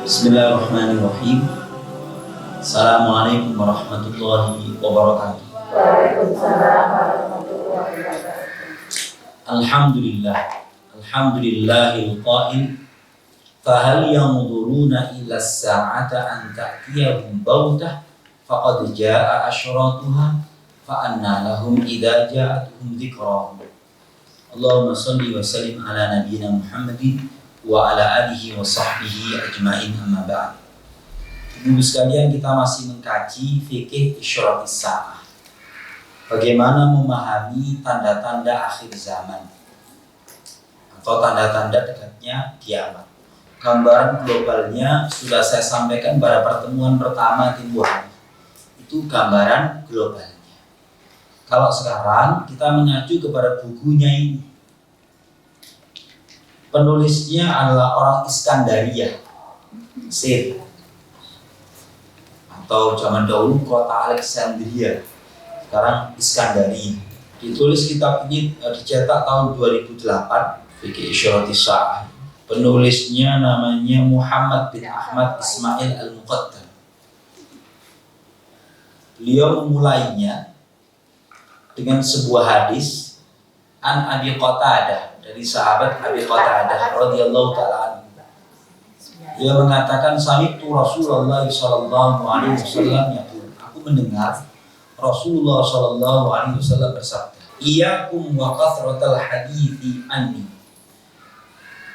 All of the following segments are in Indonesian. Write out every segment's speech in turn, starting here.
Bismillahirrahmanirrahim. Assalamualaikum warahmatullahi wabarakatuh. Waalaikumsalam warahmatullahi wabarakatuh. Alhamdulillah. Alhamdulillahil qail. Fahal yanzuruna ila as-sa'ata an ta'tiyahum bautah faqad jaa'a asyratuha fa anna lahum idza ja'atuhum dzikrahum. Allahumma shalli wa sallim ala nabiyyina Muhammadin wa ala alihi wa sahbihi ajma'in, amma ba'd. Ibu sekalian, kita masih mengkaji fikih isyratis sa'ah. Bagaimana memahami tanda-tanda akhir zaman atau tanda-tanda dekatnya kiamat. Gambaran globalnya sudah saya sampaikan pada pertemuan pertama tempoh hari. Itu gambaran globalnya. Kalau sekarang kita mengacu kepada bukunya ini. Penulisnya adalah orang Iskandaria, Mesir, atau zaman dahulu kota Alexandria, sekarang Iskandaria. Ditulis kitab ini dicetak tahun 2008, Fikih Isyratis Sa'ah. Penulisnya namanya Muhammad bin Ahmad Ismail Al-Muqaddam. Beliau memulainya dengan sebuah hadis an Abi Qatadah, dari sahabat Abi Qatadah radhiyallahu ta'ala anhu. Dia mengatakan, sami'tu Rasulullah sallallahu alaihi wasallam yaqul, aku mendengar Rasulullah sallallahu alaihi wasallam bersabda, iyyakum wa kathratal hadithi anni.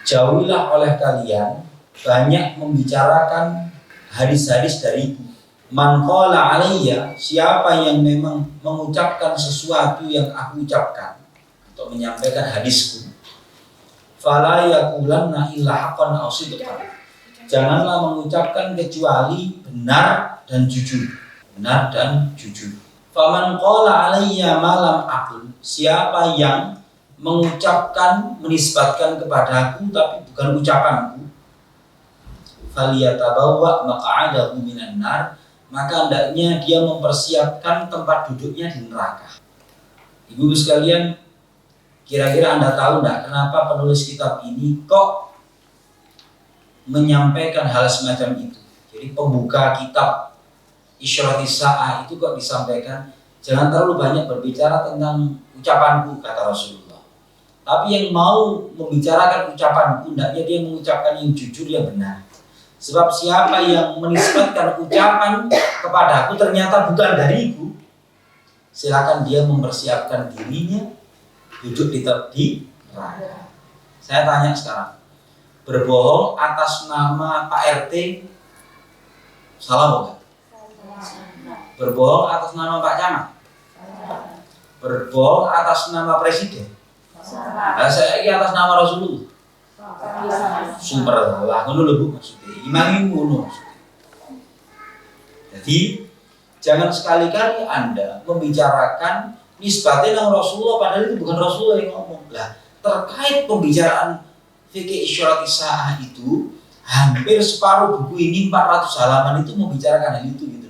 Jauhilah oleh kalian banyak membicarakan hadis-hadis dariku. Man qala alayya, siapa yang memang mengucapkan sesuatu yang aku ucapkan atau menyampaikan hadisku, fala yaqulanna illa haqqan aw sidqan. Janganlah mengucapkan kecuali benar dan jujur. Benar dan jujur. Faman qala alayya ma lam aqul, siapa yang mengucapkan, menisbatkan kepadaku tapi bukan ucapanku, falyatabawwa maq'adahu minan nar, maka hendaknya dia mempersiapkan tempat duduknya di neraka. Ibu sekalian, kira-kira Anda tahu enggak kenapa penulis kitab ini kok menyampaikan hal semacam itu? Jadi pembuka kitab Isyratis Sa'ah itu kok disampaikan, jangan terlalu banyak berbicara tentang ucapanku, kata Rasulullah. Tapi yang mau membicarakan ucapanku, hendaknya dia mengucapkan yang jujur, yang benar. Sebab siapa yang menisbatkan ucapan kepadaku ternyata bukan dariku, silakan dia mempersiapkan dirinya duduk di neraka. Saya tanya sekarang, berbohong atas nama Pak RT salah bukan? Berbohong atas nama Pak Camat? Berbohong atas nama Presiden? Nah, saya ini atas nama Rasulullah. Sumber lah, ngono lho Bu maksudnya. Imami ngono maksudnya. Jadi jangan sekali-kali Anda membicarakan nisbatnya dengan Rasulullah padahal itu bukan Rasulullah yang ngomong. Lah, terkait pembicaraan fikih isyratis sa'ah itu, hampir separuh buku ini 400 halaman itu membicarakan hal itu gitu.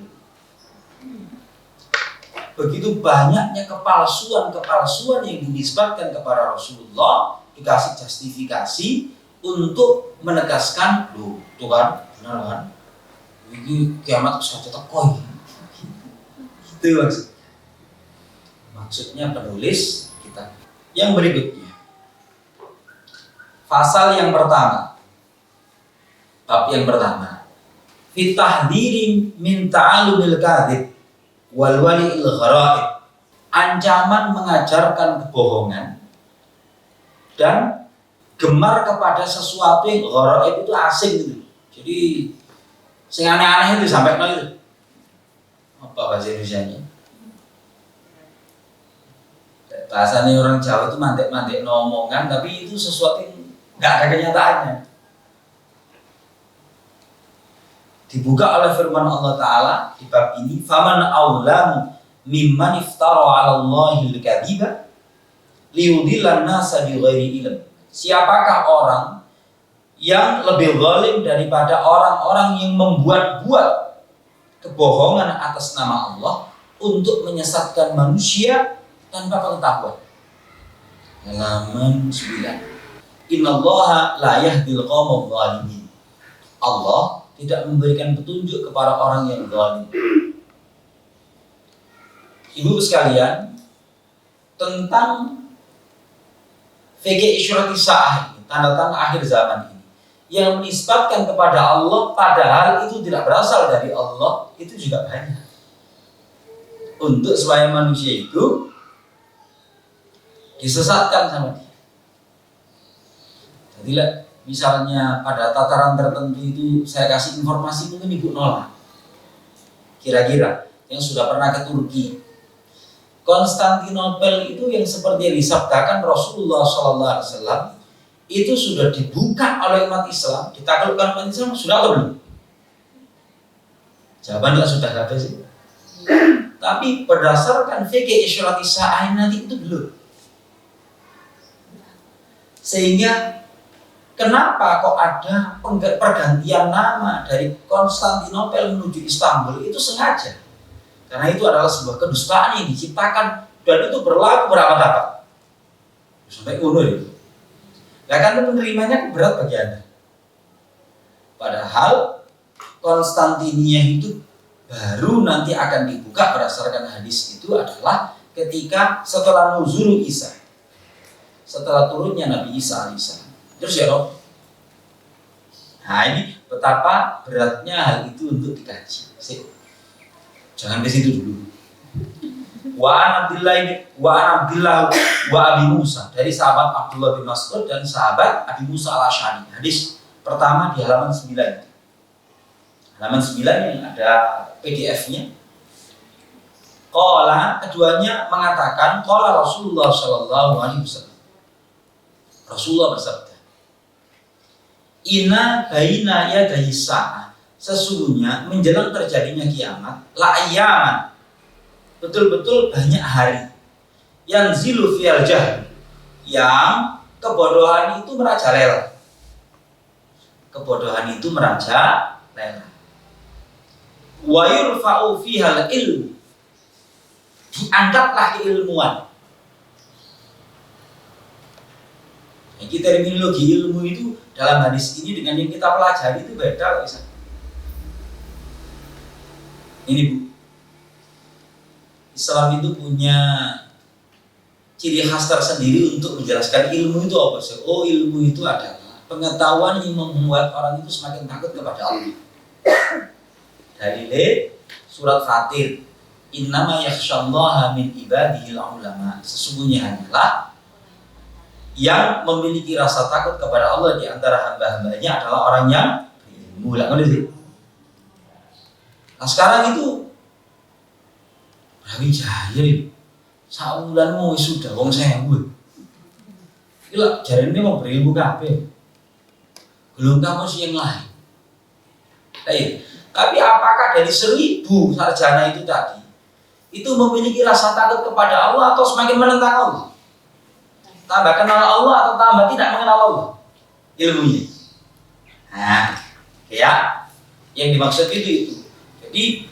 Begitu banyaknya kepalsuan yang dinisbatkan kepada Rasulullah, dikasih justifikasi untuk menegaskan, loh, tuh kan, benar kan? Ini kiamat saja teko gitu maksudnya. Maksudnya penulis kita. Yang berikutnya, pasal yang pertama, bab yang pertama, fi tahdhirin min ta'allumil kadhib wal wali'il gharaib, ancaman mengajarkan kebohongan dan gemar kepada sesuatu yang gharaib itu asing gitu. Jadi sing aneh-aneh itu sampai itu. Apa bahasa Indonesianya? Bahasanya orang Jawa itu mantek-mantek omongan, tapi itu sesuatu yang nggak ada kenyataannya. Dibuka oleh firman Allah Ta'ala di bab ini, faman awlamu mimman iftara 'ala Allahil kadhiba liyudillan nasa bighairi ilm. Siapakah orang yang lebih zalim daripada orang-orang yang membuat-buat kebohongan atas nama Allah untuk menyesatkan manusia tanpa pengetahuan. Halaman 9. Innallaha la yahdil qaumadh dhalimin. Allah tidak memberikan petunjuk kepada orang yang zalim. Ibu sekalian, tentang fikih isyarati sa'ah ini, tanda-tanda akhir zaman ini, yang menisbatkan kepada Allah padahal itu tidak berasal dari Allah, itu juga banyak. Untuk supaya manusia itu disesatkan sama dia. Jadi misalnya pada tataran tertentu itu saya kasih informasi, mungkin ibu nolak. Kira-kira yang sudah pernah ke Turki, Konstantinopel itu yang seperti yang disabdakan Rasulullah SAW itu sudah dibuka oleh umat Islam, ditaklukkan umat Islam, sudah atau belum? Jawabannya sudah ada sih. Tapi berdasarkan fikih isyarati sa'ah nanti itu belum. Sehingga kenapa kok ada pergantian nama dari Konstantinopel menuju Istanbul itu sengaja. Karena itu adalah sebuah kedustaan yang diciptakan dan itu berlaku berabad-abad. Sampai kuno itu. Nah, kan penerimanya berat bagi Anda. Padahal Konstantinia itu baru nanti akan dibuka berdasarkan hadis itu adalah ketika setelah nuzul Isa. Setelah turunnya Nabi Isa alaihissalam. Terus ya Rob. Nah ini betapa beratnya hal itu untuk dikaji. Jangan ke situ dulu. Wa Abdullah wa Abi Musa, dari sahabat Abdullah bin Mas'ud dan sahabat Abi Musa al-Asy'ari. Hadis pertama di halaman 9. Halaman 9 yang ada PDF-nya. Qala, keduanya mengatakan qala Rasulullah sallallahu alaihi wasallam. Rasulullah bersabda, "Inna baina yadayi sa'ah." Sesungguhnya menjelang terjadinya kiamat, la'ayyaman, betul-betul banyak hari, yang zilu fiyal jahl, yang kebodohan itu merajalela. Kebodohan itu merajalela. Wa yurfa'u fihal ilmu, diangkatlah keilmuan. Jadi terminologi ilmu itu dalam hadis ini dengan yang kita pelajari itu beda, bisa. Ini Bu, Islam itu punya ciri khas tersendiri untuk menjelaskan ilmu itu apa sih? Oh, ilmu itu adalah pengetahuan yang membuat orang itu semakin takut kepada Allah. Dalile surat Fatir, innama yakhsyallaha min ibadihil ulama. Sesungguhnya hanyalah yang memiliki rasa takut kepada Allah di antara hamba-hambanya adalah orang yang berilmu. Nah sekarang itu Brawijaya saulanmu sudah wong sewu. Gila jarene mau berilmu kabeh. Belum kamus yang lain. Tapi apakah dari 1000 sarjana itu tadi itu memiliki rasa takut kepada Allah atau semakin menentang Allah? Tambah kenal Allah atau tambah tidak mengenal Allah ilmunya? Nah, ya yang dimaksud itu. Jadi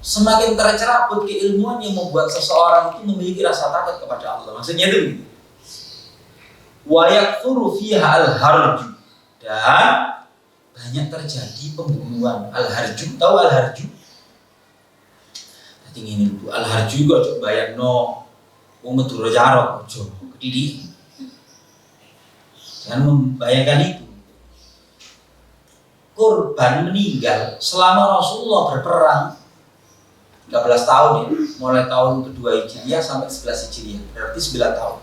semakin tercerabut keilmuan yang membuat seseorang itu memiliki rasa takut kepada Allah. Maksudnya itu begini. Wa yakthuru fiha al-harju, dan banyak terjadi pembunuhan. Al-harju, tahu al-harju? Tadi ini Bu, al-harju kok coba bayangno wong Madura jarok aja kedidi. Jangan membayangkan itu. Korban meninggal selama Rasulullah berperang 13 tahun ya, mulai tahun kedua Hijriah sampai 11 Hijriah, berarti 9 tahun.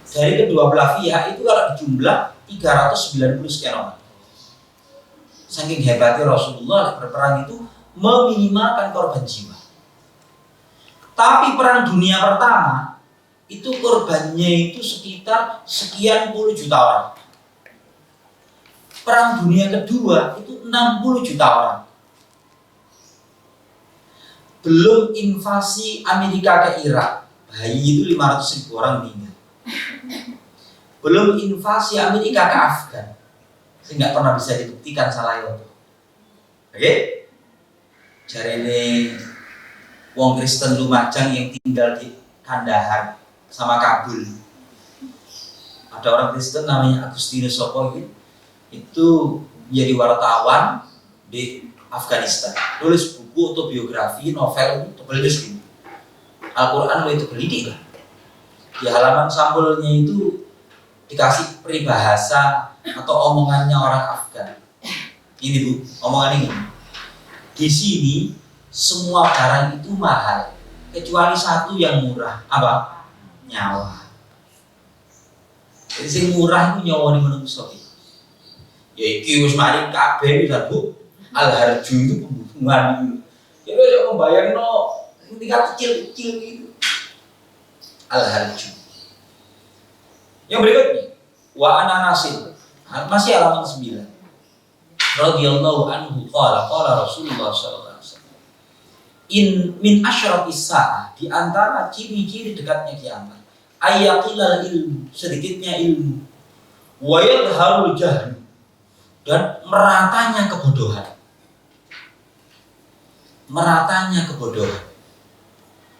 Dari kedua belah pihak itu kalau jumlah 390 sekian orang. Saking hebatnya Rasulullah berperang itu meminimalkan korban jiwa. Tapi perang dunia pertama itu korbannya itu sekitar sekian puluh juta orang. Perang dunia kedua itu 60 juta orang. Belum invasi Amerika ke Irak, bayi itu 500.000 orang meninggal. Belum invasi Amerika ke Afgan, sehingga pernah bisa dibuktikan salah itu. Oke? Jarene wong Kristen Lumajang yang tinggal di Kandahar sama Kabul. Ada orang Kristen namanya Agustinus Sopo itu menjadi wartawan di Afghanistan. Tulis buku autobiografi, novel, tebelnya segini. Al-Quran itu tebel lah. Di halaman sampulnya itu dikasih peribahasa atau omongannya orang Afgan. Ini Bu, omongan ini. Di sini semua barang itu mahal, kecuali satu yang murah. Apa? Nyawa. Jadi yang murah itu nyawa nih menungso. Ya iki wis mari kabeh bisa Bu. Al-harju itu pembunuhan. Ya wis membayangno tingkat kecil-kecil itu. Al-harju. Yang berikutnya, wa ana nasil. Masih halaman 9. Radhiyallahu anhu qala Rasulullah sallallahu alaihi wasallam. Min asyraqis saah, di antara ciri-ciri dekatnya kiamat, ayaqilal ilmu, sedikitnya ilmu. Wa yadharul jahl, dan meratanya kebodohan. Meratanya kebodohan.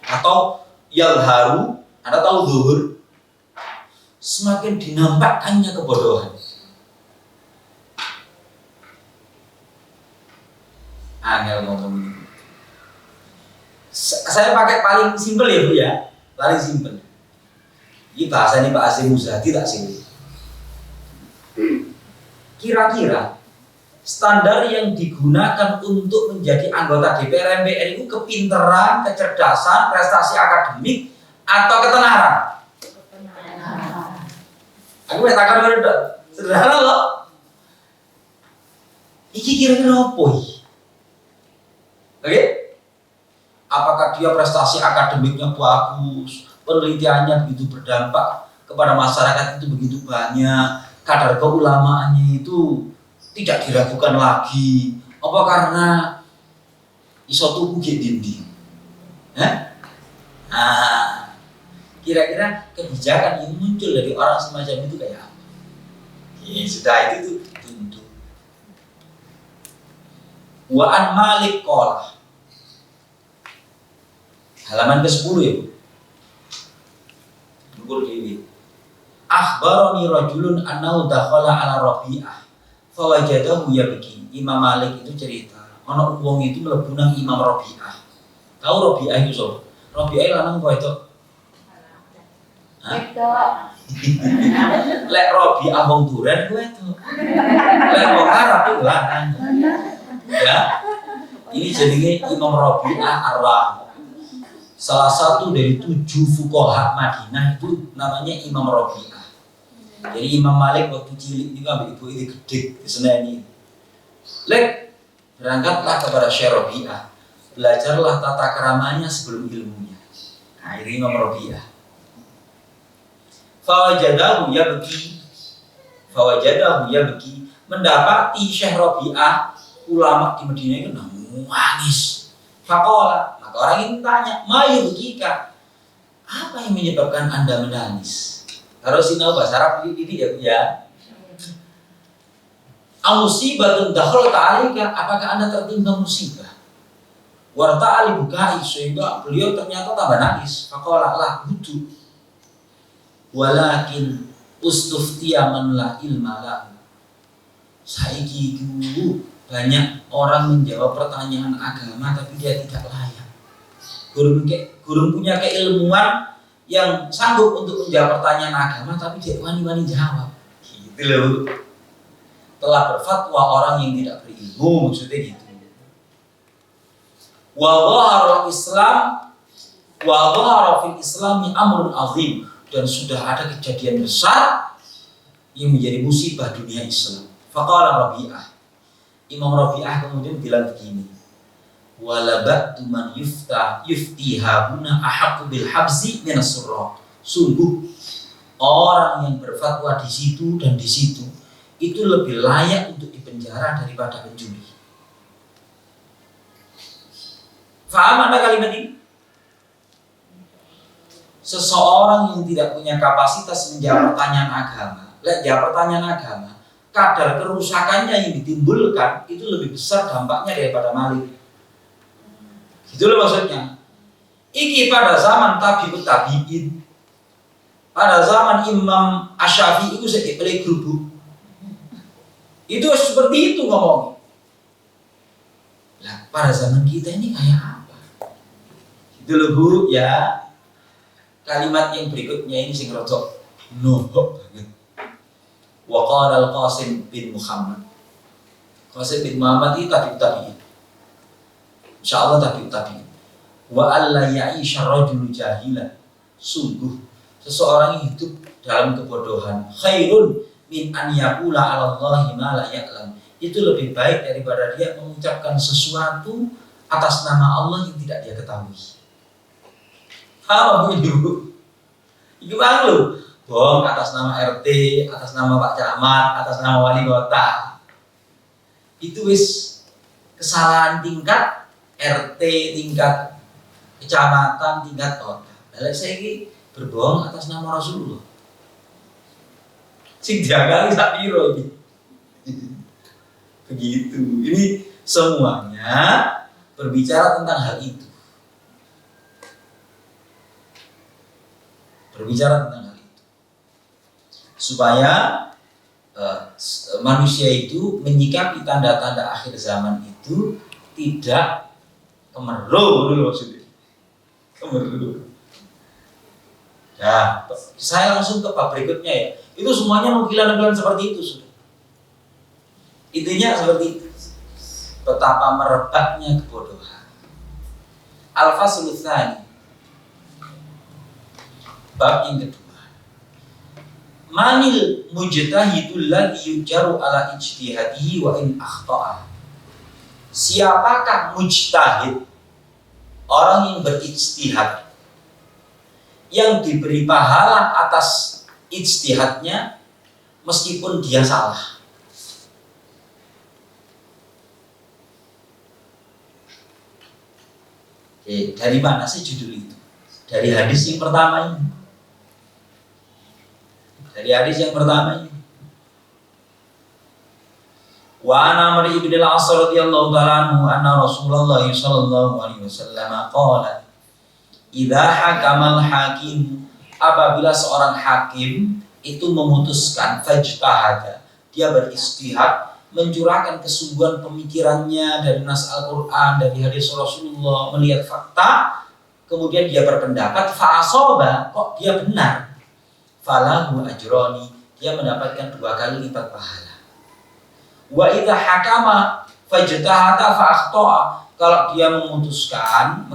Atau yadharu, Anda tahu zuhur? Semakin dinampakkannya kebodohan. Angel ngomong ini. Saya pakai paling simpel ya Bu ya, paling simpel. Ini bahasa ini Pak Azim Muzadi tak sih. Kira-kira standar yang digunakan untuk menjadi anggota DPR MPR itu kepintaran, kecerdasan, prestasi akademik, atau ketenaran? Aku takkan beda. Sederhana loh. Iki kira-kira apa? Oke? Apakah dia prestasi akademiknya bagus, penelitiannya begitu berdampak kepada masyarakat itu begitu banyak, kadar keulamaannya itu tidak diragukan lagi? Apa karena iso tuku ge dinding? Kira-kira kebijakan yang muncul dari orang semacam itu kayak apa? Ya, sudah itu tuh tentu. Wa an Malik qala. Halaman ke-10 ya Bu. Nunggu dewi. Akhbarani rajulun annahu dakhala ala Rabi'ah fa wajadahu yabki. Imam Malik itu cerita, ana wong itu mlebu nang Imam Rabi'ah. Tahu Rabi'ah itu sapa? Rabi'ah lanang kok itu. Lek Rabi'ah wong duren kowe itu. Lek wong Arab itu lanang. Ya. Ini jenenge Imam Rabi'ah Ar-Ra'i. Salah satu dari 7 fuqaha Madinah itu namanya Imam Rabi'ah. Jadi Imam Malik waktu cilik itu ambil ibu ini gede di Seneni. Lek berangkatlah kepada Syekh Rabi'ah, belajarlah tata keramanya sebelum ilmunya. Nah, ini Imam Rabi'ah. Fawajadahu yabki, mendapati Syekh Rabi'ah ulama di Madinah itu nangis. Faqala, maka orang ini tanya, "Mayubkika, apa yang menyebabkan Anda menangis?" Harus tahu bahasa Arab ini ya Bu ya. Musibatun dakhalat 'alaika, apakah Anda tertimpa musibah? Warta'ali bukai, sehingga beliau ternyata tambah nangis. Faqala lah butuh. Walakin ustuftiya man la ilma lahu. Saiki itu banyak orang menjawab pertanyaan agama tapi dia tidak layak. Guru punya keilmuan yang sanggup untuk menjawab pertanyaan agama tapi dia wani-wani jawab. Gitu loh. Telah berfatwa orang yang tidak berilmu, maksudnya gitu. Wa dhahara fil Islami amrun azim, dan sudah ada kejadian besar yang menjadi musibah dunia Islam. Faqala Rabi'ah, Imam Rabi'ah kemudian bilang begini, walabatu man yufti habuna ahaqqu bil habzi min as-surra. Sungguh orang yang berfatwa di situ dan di situ itu lebih layak untuk dipenjara daripada pencuri. Faham Anda kalimat ini? Seseorang yang tidak punya kapasitas menjawab pertanyaan agama, kadar kerusakannya yang ditimbulkan itu lebih besar dampaknya daripada maling. Gitu loh maksudnya. Iki pada zaman tabi'ut tabi'in, pada zaman Imam Asy-Syafi'i itu sedek pelai gerubuk. Itu seperti itu ngomong. Nah, pada zaman kita ini kayak apa? Itu loh Bu ya. Kalimat yang berikutnya ini sing rodok nohok banget. Wa qala al-Qasim bin Muhammad. Qasim bin Muhammad itu tabi'in. Insyaallah tabi'in. Wa alla ya'isha rajulu jahila. Sungguh seseorang yang hidup dalam kebodohan khairun min an yaqula 'ala Allahi ma la ya'lam. Itu lebih baik daripada dia mengucapkan sesuatu atas nama Allah yang tidak dia ketahui. Apa Bu? Itu bang lu, bohong atas nama RT, atas nama Pak Camat, atas nama wali kota. Itu wis kesalahan tingkat RT, tingkat kecamatan, tingkat kota. Lalu saya ini berbohong atas nama Rasulullah. Sing diagali sak piro iki. Begitu. Ini semuanya berbicara tentang hal itu. Berbicara tentang hal itu. Supaya manusia itu menyikapi tanda-tanda akhir zaman itu tidak kemeruh dulu maksudnya. Kemeruh. Ya, saya langsung ke bab berikutnya ya. Itu semuanya nukilan-nukilan seperti itu sudah. Intinya seperti itu. Betapa merebaknya kebodohan. Al-Faslul Tsani. Bab yang kedua. Manil mujtahidul ladzi yujaru ala ijtihadihi wa in akhta'a. Siapakah mujtahid? Orang yang berijtihad yang diberi pahala atas ijtihadnya meskipun dia salah. Oke, dari mana sih judul itu? Dari hadis yang pertama ini. Dari hadis yang pertama ini. Wa ana Amr ibn al-As radhiyallahu ta'ala anhu anna Rasulullah sallallahu alaihi wasallam qala idza hakamal hakim, apabila seorang hakim itu memutuskan fajtahada, dia beristihad mencurahkan kesungguhan pemikirannya dari nas Al-Qur'an, dari hadis Rasulullah, melihat fakta, kemudian dia berpendapat fa'asoba, kok dia benar, falahu ajroni, dia mendapatkan 2 kali lipat pahala. Wa idza hakama fajtahada fa akhta'a, kalau dia memutuskan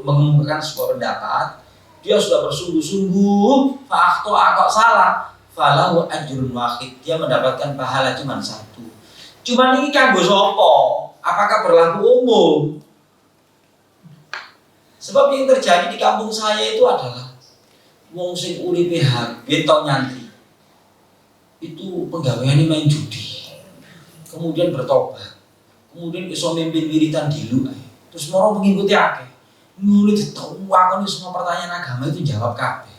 mengemukakan sebuah pendapat, dia sudah bersungguh-sungguh fa akhta'a, kok salah, falahu ajrun wahid, dia mendapatkan pahala cuma 1. Cuman ini kanggo sapa? Apakah berlaku umum? Sebab yang terjadi di kampung saya itu adalah wong sing uripe habis tau nyantri. Itu penggaweane main judi. Kemudian bertobat. Kemudian iso mimpin wiritan dilu ae. Terus moro mengikuti akeh. Mulai dituakoni semua pertanyaan agama itu jawab kabeh.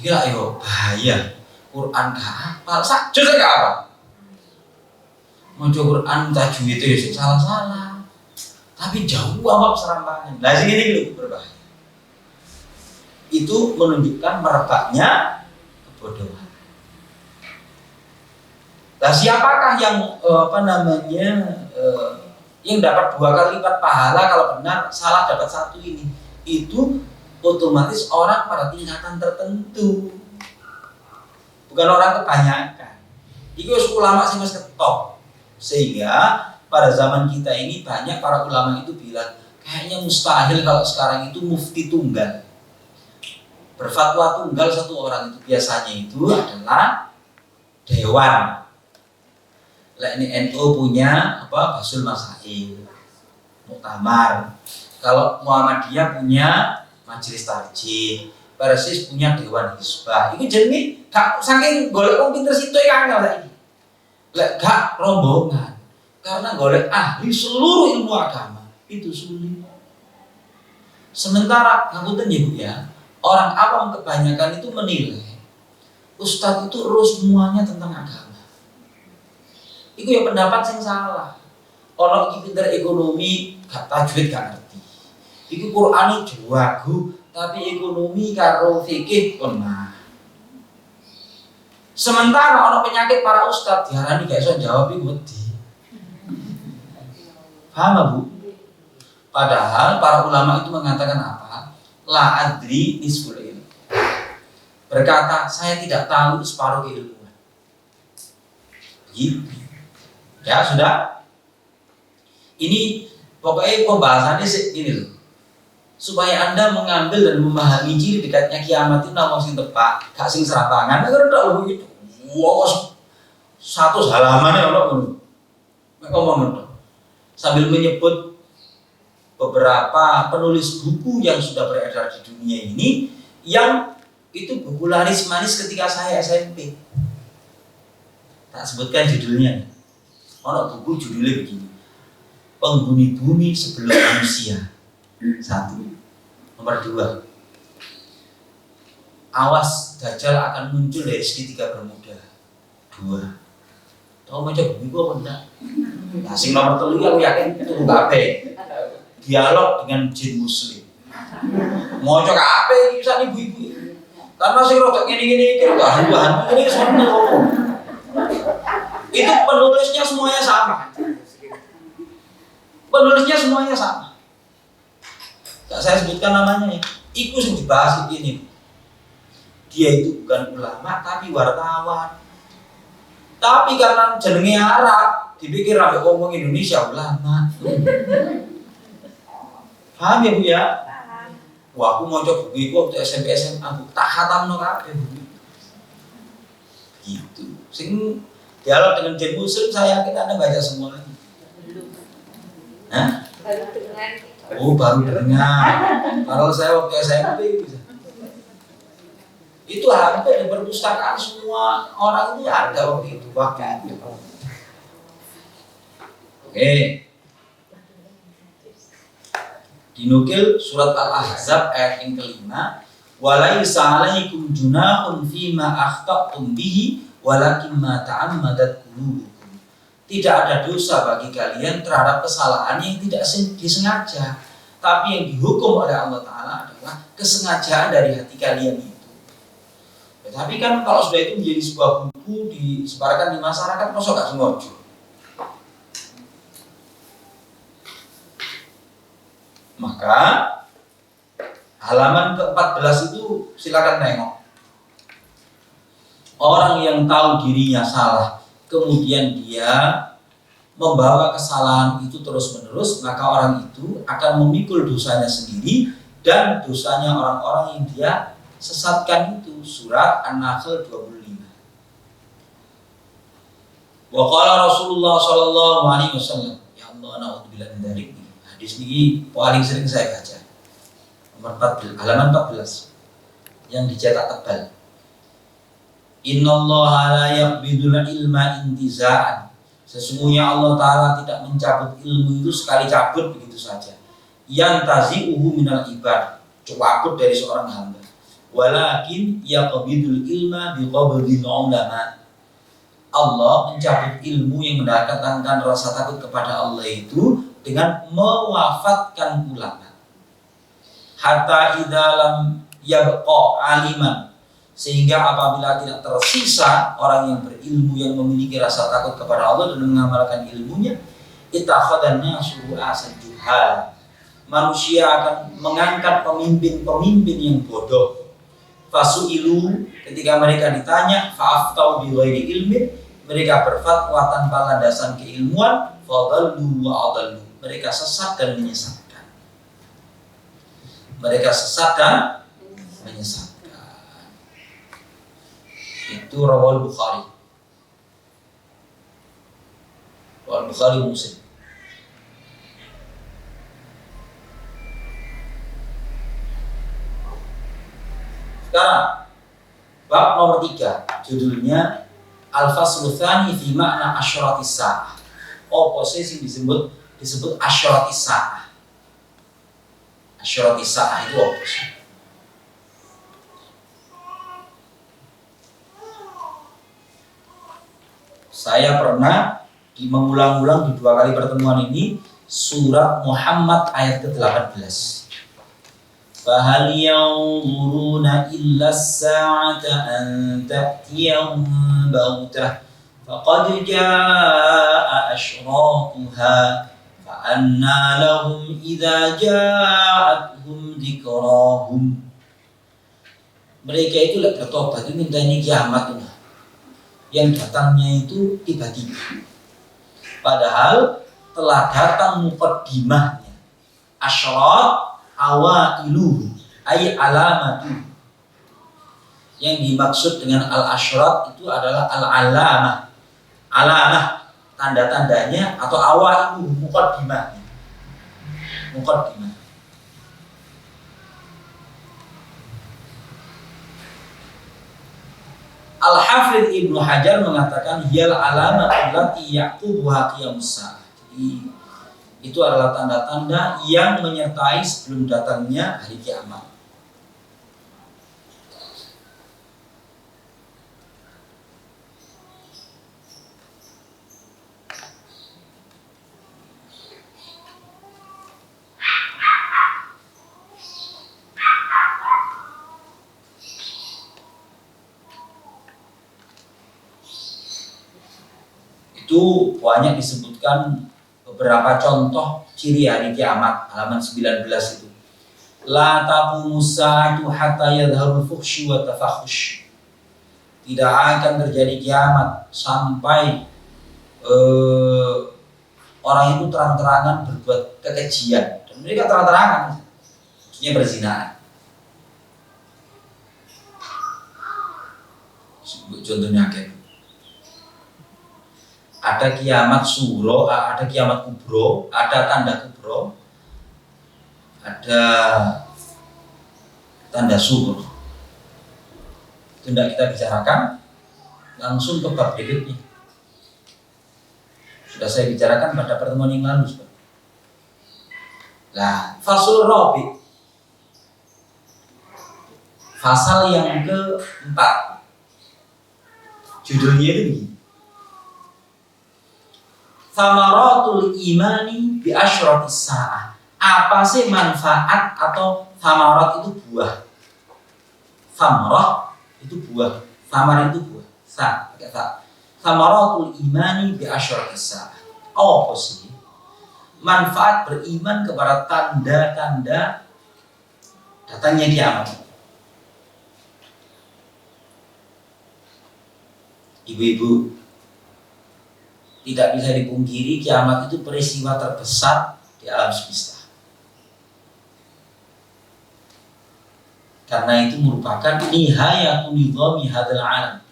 Iki lak yo bahaya. Quran gak hafal, sak juz gak hafal. Maca Quran tajwid itu salah-salah. Tapi jauh awak serampangan. Lah sing ini lho berbahaya. Itu menunjukkan merebaknya kebodohan. Nah, siapakah yang yang dapat 2 kali lipat pahala kalau benar, salah dapat 1 ini? Itu otomatis orang pada tingkatan tertentu, bukan orang kebanyakan. Itu ulama sing wis ketop. Sehingga pada zaman kita ini banyak para ulama itu bilang kayaknya mustahil kalau sekarang itu mufti tunggal. Berfatwa tunggal 1 orang itu biasanya itu adalah dewan. Lah ini NU punya Basul Masail, Muktamar. Kalau Muhammadiyah punya Majelis Tarjih, Persis punya Dewan Hizbah. Iku jenenge gak saking golek wong pinter situ kan saiki. Lek gak rombongan. Karena golek ahli seluruh ilmu agama itu sulit. Sementara ngapunten ya Bu ya, orang awam kebanyakan itu menilai ustadz itu urus semuanya tentang agama. Iku ya pendapat yang salah. Orang iki pinter ekonomi, gak tajwid gak ngerti. Iku Qur'ane jago, tapi ekonomi karo fikih lemah. Sementara orang penyakit para ustadz diarani gak iso jawab iku wedi. Paham Bu? Padahal para ulama itu mengatakan apa? La adri nisful ilm. Berkata, saya tidak tahu separuh keilmuan. Gitu. Ya sudah. Ini pokoknya pembahasannya ini loh. Supaya Anda mengambil dan memahami ciri dekatnya kiamat itu namanya sing tepat, gak sing serantangan. Nek ora lho begitu. Wow, satu halamannya ono ngono. Nek ngomong ngono. Sambil menyebut beberapa penulis buku yang sudah beredar di dunia ini yang itu buku laris manis ketika saya SMP. Tak sebutkan judulnya. Ono buku judulnya begini. Penghuni bumi sebelum manusia. 1. Nomor 2. Awas Dajjal akan muncul dari segitiga bermuda. 2. Tahu macam bumi gua enggak? Nah, sing nomor 3 aku yakin tunggu kabeh. Dialog dengan jin muslim. Moco kabeh iki sak ibu-ibu. Karena sing rodok ngene-ngene iki rodok hantu-hantu ini sebenarnya ngomong. Itu penulisnya semuanya sama. Penulisnya semuanya sama. Gak saya sebutkan namanya ya. Iku yang dibahas ini. Dia itu bukan ulama tapi wartawan. Tapi karena jenenge Arab, dipikir ambek ngomong Indonesia ulama. Paham ya Bu ya? Wah, aku mau coba buku waktu SMP SMA aku tak khatamno kabeh Bu. Gitu. Sing dialog dengan jin muslim saya yakin Anda baca semuanya. Hah? Baru dengar. Oh, baru dengar. Kalau saya waktu SMP bisa. Itu hampir di perpustakaan semua orang itu ada waktu itu. Oke. Dinukil surat Al-Ahzab ayat yang kelima, walaisa 'alaikum junahun fima akhta'tum bihi walakin ma ta'ammadat qulubukum. Tidak ada dosa bagi kalian terhadap kesalahan yang tidak disengaja, tapi yang dihukum oleh Allah Ta'ala adalah kesengajaan dari hati kalian itu. Ya, tapi kan kalau sudah itu menjadi sebuah buku disebarkan di masyarakat, masa gak sengaja? Maka halaman ke-14 itu silakan tengok. Orang yang tahu dirinya salah, kemudian dia membawa kesalahan itu terus-menerus, maka orang itu akan memikul dosanya sendiri dan dosanya orang-orang yang dia sesatkan itu. Surat An-Nahl 25. Wa qala Rasulullah sallallahu alaihi wasallam, ya Allah na'udzubillah min dzalik. Hadis ini paling sering saya baca. Nomor 14, halaman 14 yang dicetak tebal. Innallaha la yaqbidul ilma intiza'an. Sesungguhnya Allah Ta'ala tidak mencabut ilmu itu sekali cabut begitu saja. Yantazi'uhu minal ibad, cabut dari seorang hamba. Walakin yaqbidul ilma biqabdil ulama. Allah mencabut ilmu yang mendatangkan rasa takut kepada Allah itu dengan mewafatkan ulama. Hatta idalam yabqa aliman, sehingga apabila tidak tersisa orang yang berilmu yang memiliki rasa takut kepada Allah dan mengamalkan ilmunya, ittakhadhanna su'asan juhal. Manusia akan mengangkat pemimpin-pemimpin yang bodoh. Fasu'ilu, ketika mereka ditanya, fa'aftau bi ghairi ilmin, mereka berfatwa tanpa landasan keilmuan, fadallu wa adallu. Mereka sesat dan menyesatkan. Mereka sesat dan menyesatkan. Itu rawal Bukhari. Rawal Bukhari Muslim. Sekarang bab nomor 3, judulnya Al-Faslu Tsani fi makna asyratis sa'ah. Posisi disebut asyratis sa'ah. Asyratis sa'ah itu apa sih? Saya pernah mengulang-ulang di 2 kali pertemuan ini surat Muhammad ayat ke-18. Fahal yanzuruna illa as-sa'ata an ta'tiyahum baghtah faqad jaa'a asyratuha fa anna lahum idza ja'atuhum dzikrahum. Mereka itu bertobat itu mintanya kiamat itu. Yang datangnya itu tiba-tiba. Padahal telah datang muqaddimahnya. Asyrat awailu ay alamatu. Yang dimaksud dengan al-asyrat itu adalah al-alamah. Alamah tanda-tandanya atau awailu muqaddimahnya. Muqaddimah. Al-Hafidz Ibnu Hajar mengatakan hiyal alamat allati yaqubuha qiyamus saah. Jadi itu adalah tanda-tanda yang menyertai sebelum datangnya hari kiamat. Itu banyak disebutkan beberapa contoh ciri hari kiamat, halaman 19 itu. La taqumu sa'atu hatta yadhharul fuhsyu wa tafakhush. Tidak akan terjadi kiamat sampai orang itu terang-terangan berbuat kekejian. Dan mereka terang-terangan, maksudnya berzinahan. Contohnya kayak ada kiamat suro, ada kiamat kubro, ada tanda kubro, ada tanda suro. Itu tidak kita bicarakan, langsung ke bab berikutnya. Sudah saya bicarakan pada pertemuan yang lalu. Nah, fasul rabi, pasal yang keempat, judulnya itu begini. Thamaratul imani bi asyratis sa'ah. Apa sih manfaat atau thamarat itu buah? Thamarah itu buah, thamar itu buah. Pakai ta. Thamaratul imani bi asyratis sa'ah. Apa sih manfaat beriman kepada tanda-tanda datangnya kiamat? Ibu-ibu, tidak bisa dipungkiri kiamat itu peristiwa terbesar di alam semesta. Karena itu merupakan nihayatu nizami hadzal alam.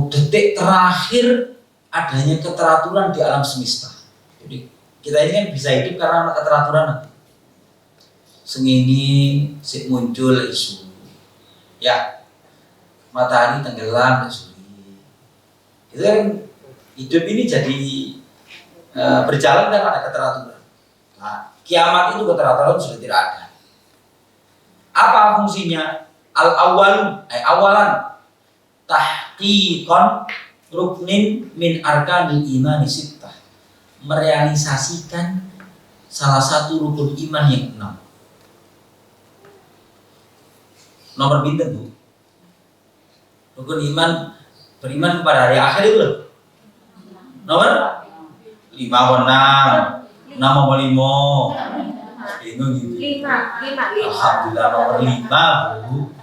Detik terakhir adanya keteraturan di alam semesta. Jadi kita ini kan bisa hidup karena keteraturan. Sengini sik muncul isu. Ya. Matahari tenggelam isu. Itu kan hidup ini jadi berjalan dan ada keteraturan. Nah, kiamat itu keteraturan sudah tidak ada. Apa fungsinya? Al-awwalu, awalan tahqiqan ruknin min arkanil imani sittah. Merealisasikan salah satu rukun iman yang 6. Nomor pinten, Bu? Rukun iman beriman kepada hari akhir itu loh. Nomor 5 atau 6? 6 atau 5? Bingung gitu. 5. Alhamdulillah nomor 5, Bu.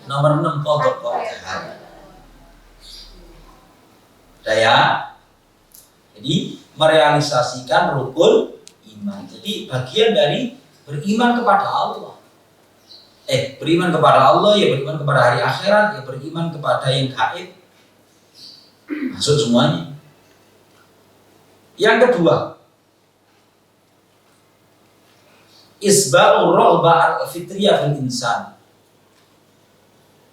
Nomor 6 kodok. Ya. Jadi merealisasikan rukun iman. Jadi bagian dari beriman kepada Allah. Beriman kepada Allah, ya beriman kepada hari akhirat, ya beriman kepada yang gaib. Masuk semuanya. Yang kedua, isba'ur raghbah al-fitriyah fil insan.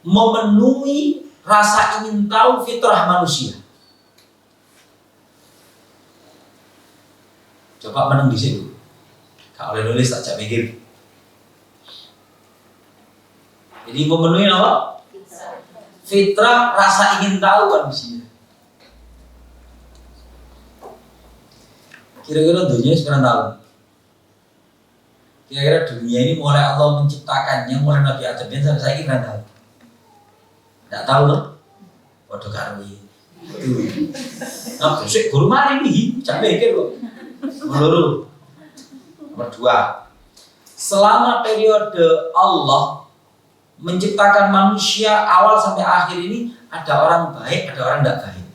Memenuhi rasa ingin tahu fitrah manusia. Coba meneng di situ. Kalau oleh nulis tak mikir. Jadi memenuhi apa? Fitrah rasa ingin tahu manusia. Kira-kira dunia sekarang tahu. Kira-kira dunia ini mulai Allah menciptakannya, mulai Nabi Adam sampai saya kira tahu. Tidak tahu loh. Waduh karwi. Nah, terus guru mari nih, sampai mikir loh. Menurut nomor 2, selama periode Allah menciptakan manusia awal sampai akhir ini ada orang baik, ada orang tidak baik.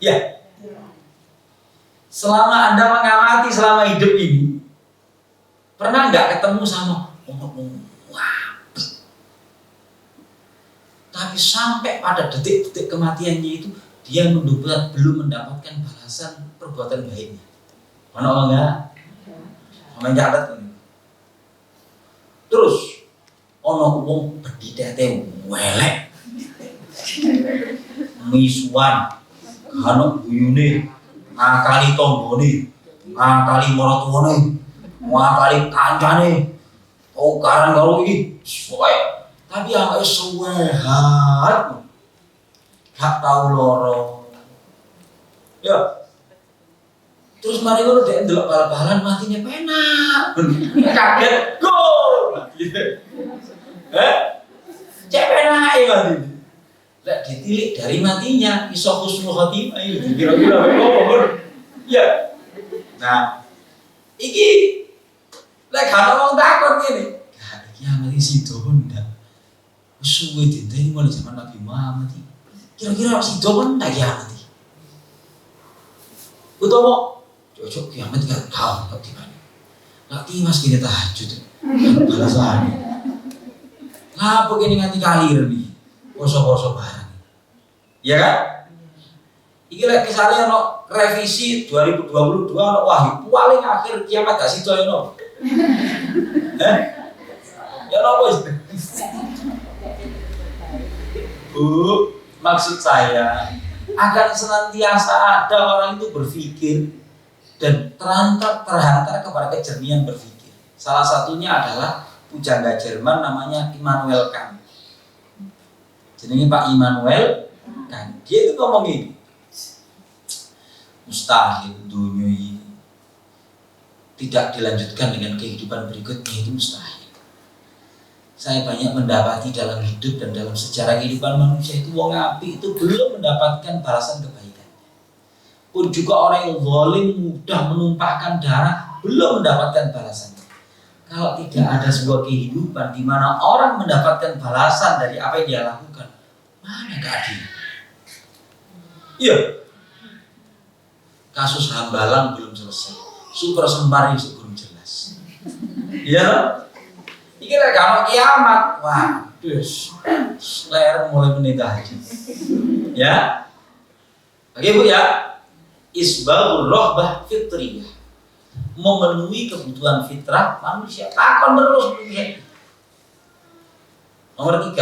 Ya. Selama Anda mengamati selama hidup ini, pernah nggak ketemu sama orang wapi? Tapi sampai pada detik-detik kematiannya itu dia belum mendapatkan balasan perbuatan baiknya. Mana enggak? Sama jadat ini. Terus ono wong beditete welek. Misuan, kano buyune, ngakali tonggone, ngakali maratuwane, ngakali kancane. Tukaran karo iki, soe. Tapi awake suwehat. Gak tau loro. Ya. Terus mari ngono dek ndelok bal-balan matine penak. Kaget, gol. Cek penake mati. Lek ditilik dari matinya iso husnul khotimah iki kira-kira apa. Ya. Nah, iki lek ana wong takon ngene. Gak iki amati sido ndak. Wis suwe dinteni mulai zaman Nabi Muhammad iki. Kira-kira sido ndak ya mati. Utawa cocok kiamat gak tahu kok gimana. Lagi mas kita tahajud, balasan. Ngapa gini nganti kalir nih, poso-poso barang. Ya kan? Iki lek misalnya no revisi 2022 no wahyu paling akhir kiamat gak situ ya no. Ya no bos. Maksud saya agar senantiasa ada orang itu berpikir dan terhantar kepada kejernihan berpikir. Salah satunya adalah pujangga Jerman namanya Immanuel Kant. Jenenge Pak Immanuel Kant. Dia itu ngomong ini, mustahil dunia ini tidak dilanjutkan dengan kehidupan berikutnya, itu mustahil. Saya banyak mendapati dalam hidup dan dalam sejarah kehidupan manusia itu wong apik itu belum mendapatkan balasan kebaikan. Pun juga orang yang zalim mudah menumpahkan darah belum mendapatkan balasannya. Kalau tidak ada sebuah kehidupan di mana orang mendapatkan balasan dari apa yang dia lakukan, mana keadilan? Iya. Kasus Hambalang belum selesai. Super Sembari belum jelas. Iya. Iki lek gak kiamat, wah, dus. Ler mulai menit aja. Ya. Oke Bu ya. Isbaghur rahbah fitriyah, memenuhi kebutuhan fitrah manusia. Takon terus manusia. Nomor 3,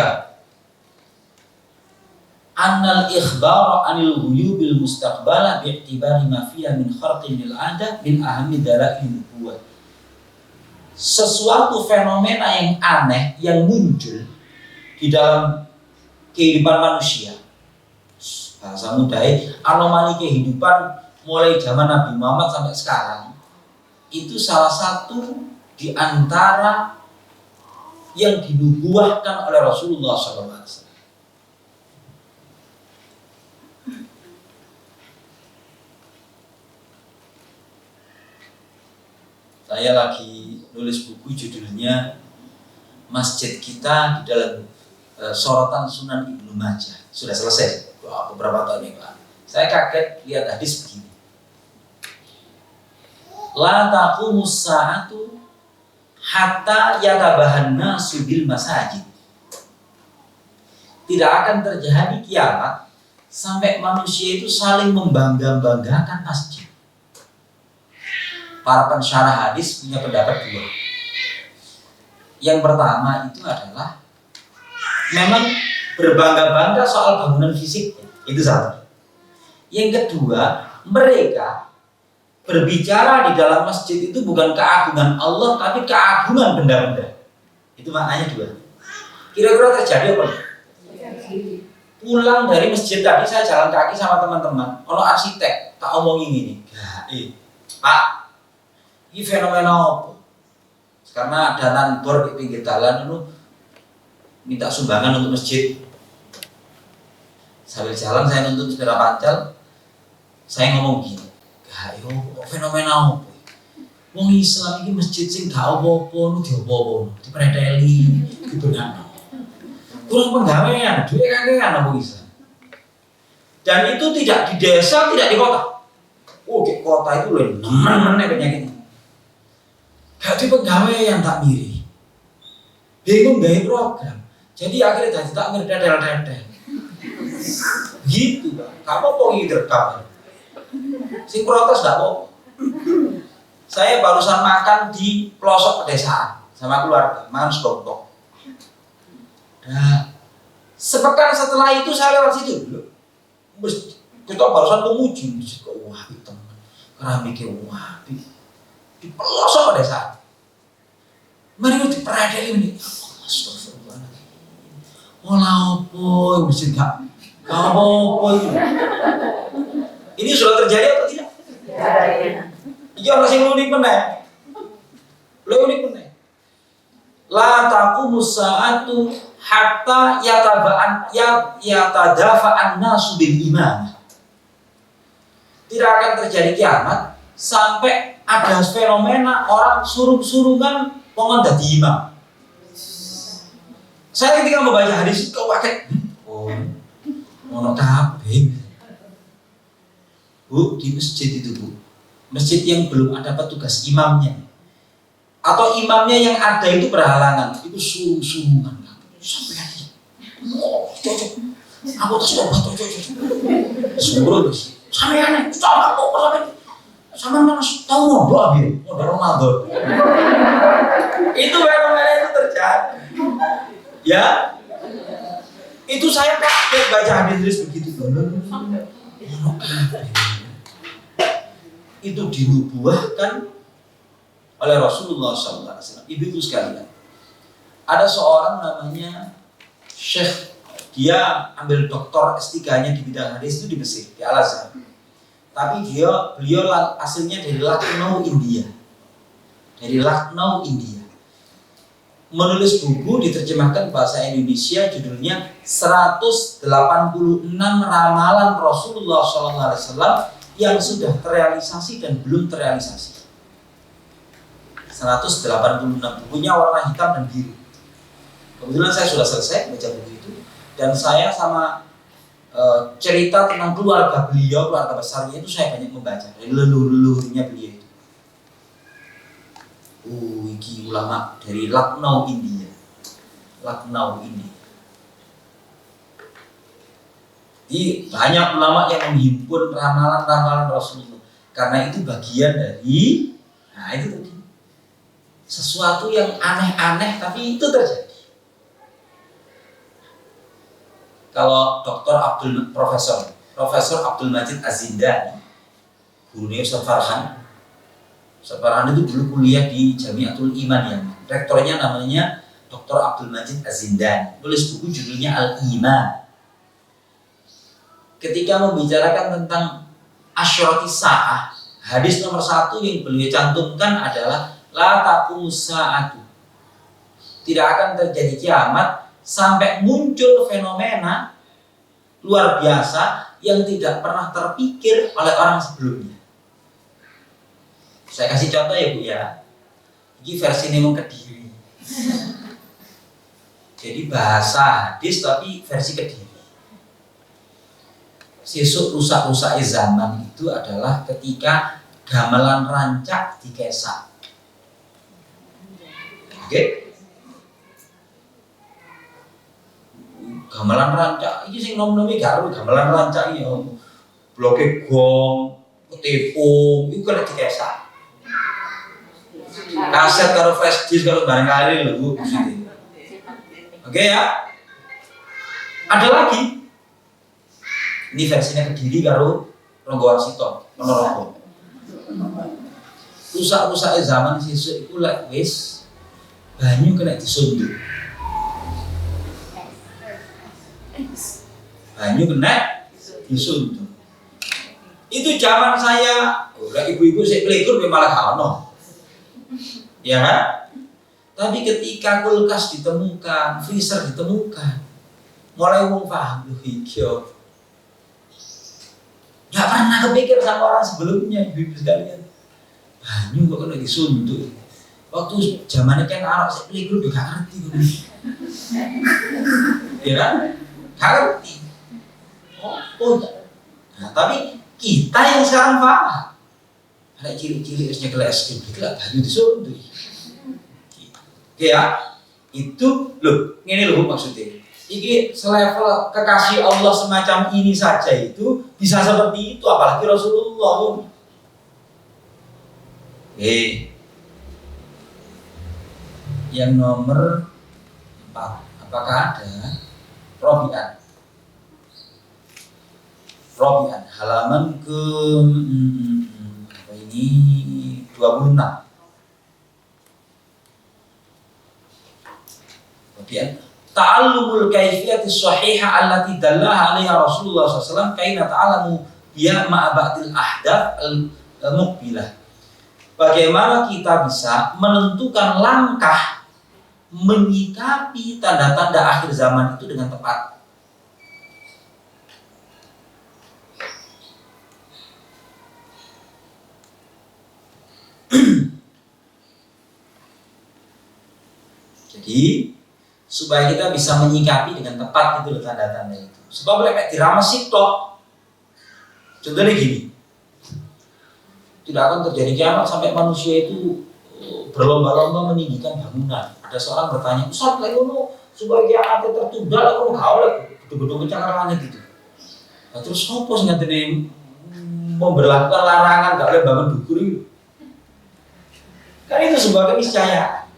annal ikhbar anil ghuyubil mustaqbala bi'tibari ma fiha min kharqin lil ada min ahammi dalail nubuwah. Sesuatu fenomena yang aneh yang muncul di dalam kehidupan manusia, bahasa mudahnya anomali kehidupan mulai zaman Nabi Muhammad sampai sekarang, itu salah satu di antara yang dinubuahkan oleh Rasulullah SAW. Saya lagi nulis buku judulnya Masjid Kita di dalam Sorotan Sunan Ibnu Majah. Sudah selesai beberapa tahun yang lalu. Saya kaget lihat hadis begini. La taqumus sa'atu hatta yatabahanna subil masajid. Tidak akan terjadi kiamat sampai manusia itu saling membangga-banggakan masjid. Para pensyarah hadis punya pendapat 2. Yang pertama itu adalah memang berbangga-bangga soal bangunan fisiknya, itu satu. Yang kedua, mereka berbicara di dalam masjid itu bukan keagungan Allah, tapi keagungan benda-benda. Itu maknanya 2. Kira-kira terjadi apa? Pulang dari masjid tadi saya jalan kaki sama teman-teman, ono arsitek tak omongin ini. Pak, ini fenomena apa? karena ada nanbor di pinggir jalan itu minta sumbangan untuk masjid. Sambil jalan saya nuntut sepeda pancal, saya ngomong gini, "Gayo fenomena apa? Wong Islam ini masjid sing gak apa-apa, nu diopo-opo, dipreteli, dibenakno. Kurang penggawean, duwe kakean wong Islam." Dan itu tidak di desa, tidak di kota. Oh, di kota itu lho nemen-nemen penyakit. Gak di penggawean tak miri. Bingung gawe program. Jadi akhirnya dadi tak ngedadel-dadel. Gitu, Pak. Kamu mau direkam. Sing protes gak mau. Saya barusan makan di pelosok pedesaan sama keluarga, makan segompong. Nah, sepekan setelah itu saya lewat situ dulu. Kita barusan memuji masjid kok wapi teman, keramiknya wapi di pelosok pedesaan. Mari kita peradeli ini. Astagfirullahaladzim. Olah opo masjid gak apa-apa itu. Ini sudah terjadi atau tidak? Iki ana sing unik meneh. Lha unik meneh. La taqumus sa'atu hatta yatadafa'an nasu bil iman. Tidak akan terjadi kiamat sampai ada fenomena orang suruh-suruhan pengen dadi imam. Saya ketika membaca hadis kok kaget. Oh, ono kabeh. Bu, di masjid itu, Bu. Masjid yang belum ada petugas imamnya atau imamnya yang ada itu berhalangan, itu suruh-suruhan sampai aja. Oh, cocok. Aku tas obat cocok. Suruh terus. Sampai aneh, sama kok sampai sama mana tahu ngobrol biar ngobrol Ramadan. Itu fenomena itu terjadi. Ya. Itu saya kaget baca hadis begitu. Itu dinubuahkan oleh Rasulullah SAW. Ibu-ibu sekalian, ada seorang namanya Syekh, dia ambil doktor S3-nya di bidang hadis itu di Mesir, di Al-Azhar. Tapi beliau aslinya dari Lucknow, India. Dari Lucknow, India. Menulis buku diterjemahkan bahasa Indonesia, judulnya 186 Ramalan Rasulullah SAW yang sudah terrealisasi dan belum terrealisasi. 186 bukunya warna hitam dan biru. Kebetulan saya sudah selesai baca buku itu, dan saya sama cerita tentang keluarga beliau, keluarga besarnya itu saya banyak membaca dari leluhur-leluhurnya beliau itu. Iki ulama dari Lucknow, India. Lucknow, India. Jadi banyak ulama yang menghimpun ramalan-ramalan Rasulullah, karena itu bagian dari, nah itu tadi, sesuatu yang aneh-aneh tapi itu terjadi. Kalau Profesor Abdul Majid Az-Zindani, gurunya Ustaz Farhan itu dulu kuliah di Jamiatul Iman Yaman. Rektornya namanya Dr. Abdul Majid Az-Zindani. Tulis buku judulnya Al-Iman. Ketika membicarakan tentang asyrati sa'ah, hadis nomor 1 yang beliau cantumkan adalah la taqumus sa'atu. Tidak akan terjadi kiamat sampai muncul fenomena luar biasa yang tidak pernah terpikir oleh orang sebelumnya. Saya kasih contoh ya Bu ya. Ini versi Nemong Kediri. Jadi bahasa hadis tapi versi Kediri. Sesuk rusak-rusak zaman itu adalah ketika gamelan rancak dikesak. Oke? Gamelan rancak iki sing nom-nomi gak gamelan rancak iki ya. Bloke gong, tepung, iku kena dikesak. Kaset karo flash disk karo barang kali lho Bu. Oke ya? Ada lagi. Ini versinya Kediri karo Ronggo Warsito, Ponorogo. Rusak-rusake zaman sesuk iku lek wis banyu kena disundul. Banyu kena disundul. Itu zaman saya, ibu-ibu sik klikur malah gak ono. Ya kan? Tapi ketika kulkas ditemukan, freezer ditemukan, mulai wong paham loh iki. Nggak pernah kepikir sama orang sebelumnya, ibu sekalian. Banyu kok lagi suntuk. Waktu zamannya kan anak saya beli dulu gak ngerti kan. Ya kan? Gak ngerti. Nah, tapi kita yang sekarang paham. Ada ciri-ciri esnya kelas es krim, beli banyu disuntuk. Ya, itu loh, ini loh maksudnya. Ini selevel kekasih Allah semacam ini saja itu bisa seperti itu, apalagi Rasulullah. Yang nomor 4, apakah ada Robi'an halaman ke apa ini 26. Robi'an ta'allumul kaifiyatis sahihah allati dallaha 'alaiha Rasulullah SAW kaina ta'allamu biya ma'abatil ahdath al-muqbilah. Bagaimana kita bisa menentukan langkah menyikapi tanda-tanda akhir zaman itu dengan tepat. Jadi supaya kita bisa menyikapi dengan tepat itu tanda-tanda itu. Sebab lek dirames tok. Contohnya gini. Tidak akan terjadi kiamat sampai manusia itu berlomba-lomba meninggikan bangunan. Ada seorang bertanya, "Ustaz, lek ngono supaya kiamat tertunda lek ngono gak oleh gedung-gedung kencang langit gitu." Nah, terus opo sing ngatene memberlakukan larangan gak oleh bangun dukur itu? Kan itu sebuah keniscayaan.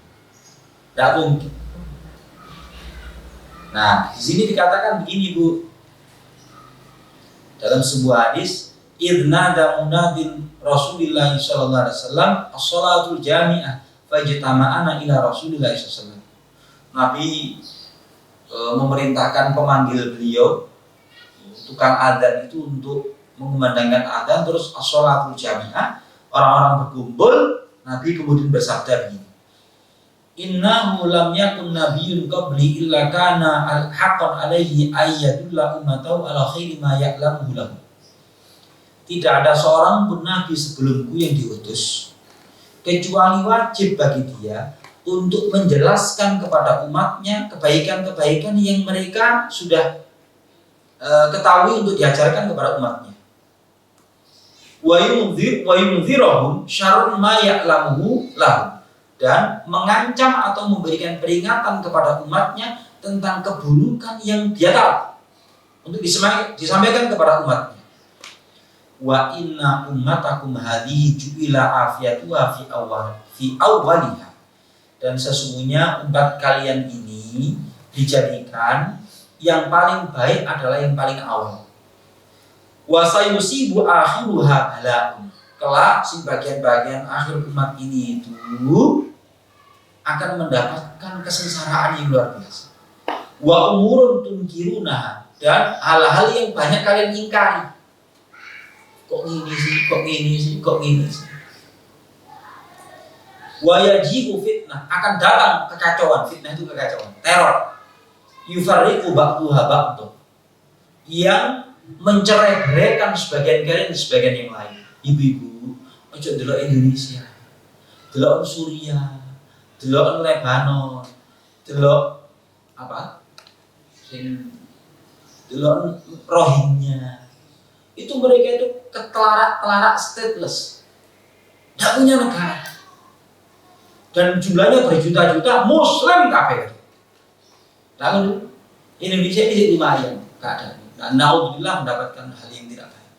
Tidak mungkin. Nah, di sini dikatakan begini, Bu. Dalam sebuah hadis, "Idnada munadin Rasulullah sallallahu alaihi wasallam as-salatul jami'ah fajtama'ana ila Rasulillah sallallahu alaihi wasallam." Nabi memerintahkan pemanggil beliau, tukang adzan itu untuk mengumandangkan adzan, terus as-salatul jami'ah, orang-orang berkumpul. Nabi kemudian bersabda begini, "Innahu lam yakun nabiyyun qabli illa kana al-haqqan alaihi ayyadulla ummatahu ala khairi ma ya'lamuhu lahu." Tidak ada seorang pun nabi sebelumku yang diutus kecuali wajib bagi dia untuk menjelaskan kepada umatnya kebaikan-kebaikan yang mereka sudah ketahui untuk diajarkan kepada umatnya. Wa yunzirahum syarrun ma ya'lamuhu lahum, dan mengancam atau memberikan peringatan kepada umatnya tentang keburukan yang dia tahu untuk disampaikan kepada umatnya. Wa inna ummatakum hadhihi ju'ila afiyatuha fi awwaliha, dan sesungguhnya umat kalian ini dijadikan yang paling baik adalah yang paling awal. Wa sayusibu akhiruha balaun, kelak si bagian-bagian akhir umat ini itu akan mendapatkan kesengsaraan yang luar biasa. Wa umurun tunkiruna, dan hal-hal yang banyak kalian ingkari. Kok gini sih. Wa yajibu fitnah, akan datang kekacauan. Fitnah itu kekacauan, teror. Yufarriqu ba'duha ba'du, yang mencerai-beraikan sebagian kalian sebagian yang lain. Ibu-ibu, ojo delok Indonesia, delok Suriah, delok Lebanon, delok apa? Delok Rohingya. Itu mereka itu ketelarak stateless, tidak punya negara, dan jumlahnya berjuta-juta, Muslim kafir. Lalu Indonesia ini lumayan keadaan. Nah, naudzubillah mendapatkan hal yang tidak baik.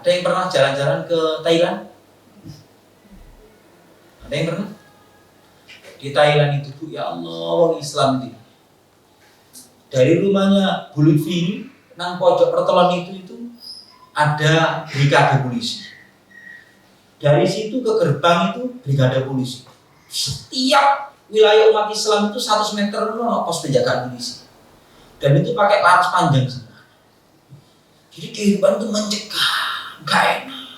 Ada yang pernah jalan-jalan ke Thailand? Ada yang pernah? Di Thailand itu, Bu, ya Allah, orang Islam itu. Dari rumahnya Bu Lutfi, nang pojok pertolon itu ada brigade polisi. Dari situ ke gerbang itu brigade polisi. Setiap wilayah umat Islam itu 100 meter pos penjagaan polisi. Dan itu pakai laras panjang semua. Jadi kehidupan itu mencekam, gak enak.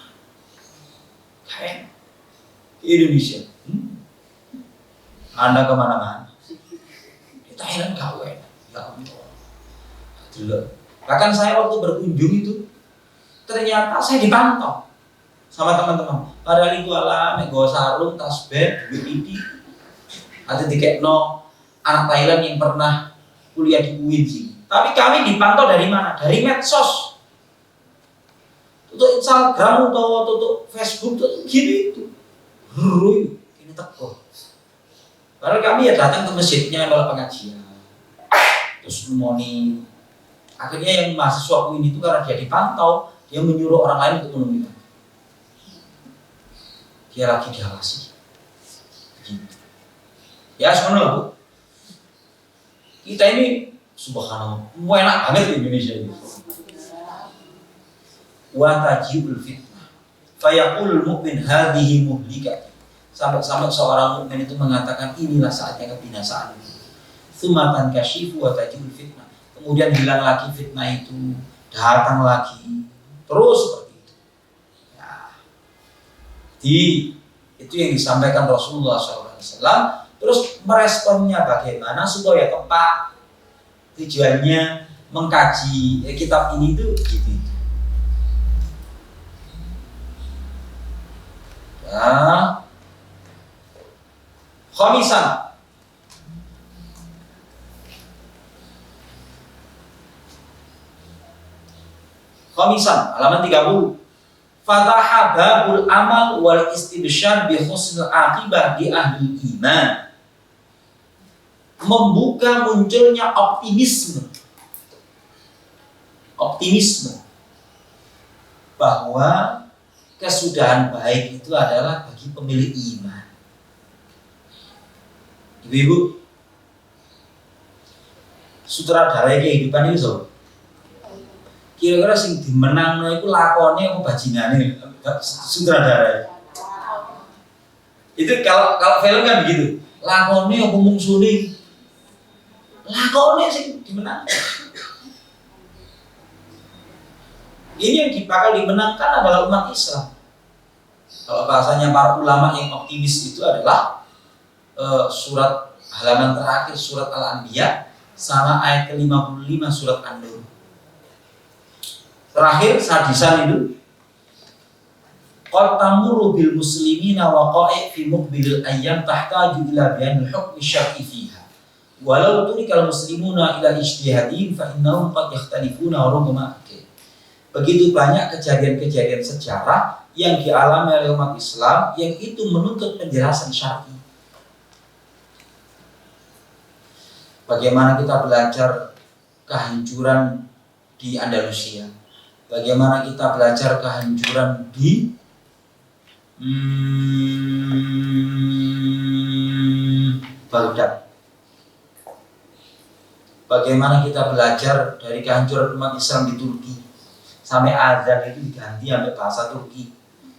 Di Indonesia. Anda kemana-mana. Di Thailand gawe. Ya Allah. Dulu. Bahkan saya waktu berkunjung itu ternyata saya dipantau sama teman-teman. Padahal itu alami gue sarung, tasbih, duit ini. Ada dikekno anak Thailand yang pernah kuliah di UIN sih. Tapi kami dipantau dari mana? Dari medsos. Untuk Instagram atau untuk Facebook tuh gini itu. Ini teko. Padahal kami ya datang ke masjidnya kalau pengajian. Terus moni. Akhirnya yang mahasiswa UIN itu karena dia dipantau, dia menyuruh orang lain untuk menemui. Dia lagi diawasi. Gitu. Ya sebenarnya Bu. Kita ini subhanallah, enak banget di Indonesia ini. Wa tajibul fitnah. Fayaqulul mu'min hadhihi muhlikah. Sampai seorang mukmin itu mengatakan inilah saatnya kebinasaan. Tsumatan kasyifu wa tajibul fitnah. Kemudian hilang lagi fitnah itu, datang lagi. Terus seperti itu. Ya. Itu yang disampaikan Rasulullah SAW. Terus meresponnya bagaimana supaya tepat tujuannya mengkaji kitab ini tuh gitu. Ya. Khamisan. Halaman 30. Fataha babul amal wal istibsyar bi husnil aqibah di ahli iman. Membuka munculnya optimisme bahwa kesudahan baik itu adalah bagi pemilik iman. Ibu-ibu, sutradara kehidupan itu so. Kira-kira sing dimenangno iku lakone apa bajingane sutradara. Itu kalau film kan begitu. Lakone apa mungsune? Lakone sing dimenang. Ini yang bakal dimenangkan adalah umat Islam. Kalau bahasanya para ulama yang optimis itu adalah surat halaman terakhir surat Al-Anbiya sama ayat ke-55 surat An-Nur. Terakhir sadisan itu qad tamurru bil muslimina waqa'i fi muqbilil ayyam tahtaju ila bayanil hukmi syar'i fiha walau turikal muslimuna ila ijtihadin fa innahum qad yakhtalifuna rubama. Begitu banyak kejadian-kejadian sejarah yang dialami oleh umat Islam yang itu menuntut penjelasan syar'i. Bagaimana kita belajar kehancuran di Andalusia? Bagaimana kita belajar kehancuran di Baghdad? Bagaimana kita belajar dari kehancuran umat Islam di Turki? Sampai azan itu diganti sampai bahasa Turki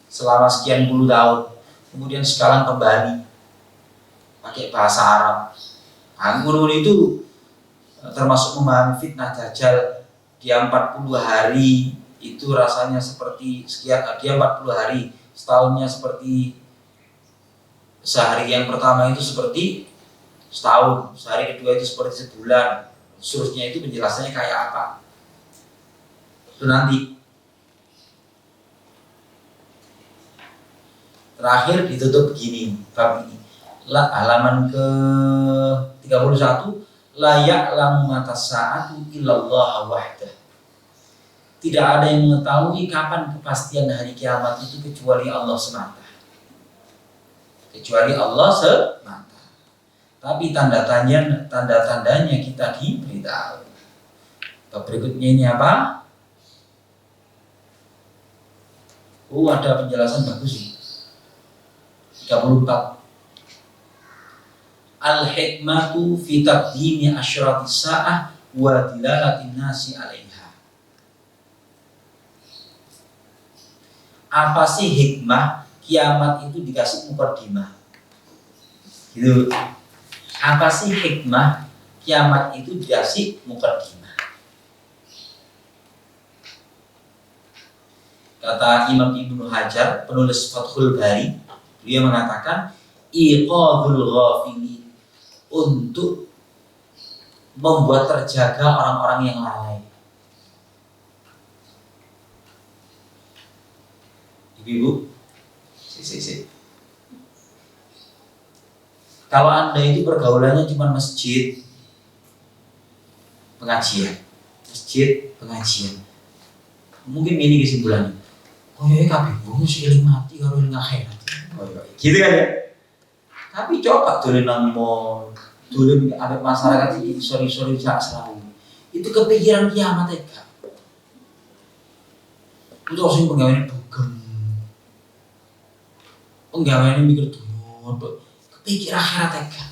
selama sekian puluh tahun. Kemudian sekarang kembali pakai bahasa Arab. Angkurun itu termasuk memahami fitnah Dajjal. Dia 40 hari itu rasanya seperti sekian, dia 40 hari setahunnya seperti sehari yang pertama itu seperti setahun, sehari kedua itu seperti sebulan, seterusnya itu penjelasannya kayak apa itu nanti. Terakhir ditutup begini bab ini halaman ke 31. La ya'lamu mata sa'atu illallah wahdah. Tidak ada yang mengetahui kapan kepastian hari kiamat itu kecuali Allah semata. Kecuali Allah semata. Tapi tanda-tandanya kita diberitahu. Bab berikutnya ini apa? Oh, ada penjelasan bagus sih. 34. Al-hikmatu fi taqdimi asyratis sa'ah wa dilalatin nasi 'alaiha. Apa sih hikmah kiamat itu dikasih mukaddimah? Gitu. Apa sih hikmah kiamat itu dikasih mukaddimah? Kata Imam Ibnu Hajar, penulis Fathul Bari, dia mengatakan iqadul ghafilin untuk membuat terjaga orang-orang yang lalai. Ibu-ibu, kalau Anda itu pergaulannya cuma masjid, pengajian, mungkin ini kesimpulannya. Oh ya, kabeh wong sing eling mati karo eling akhirat. Oh ya, gitu kan ya. Tapi coba dolen nang mall, dolen ambek masyarakat iki sore-sore jak selalu. Itu kepikiran kiamat ya, Kak. Itu sing penggaweane dugem. Penggaweane mikir dunia, kepikir akhirat ya, Kak.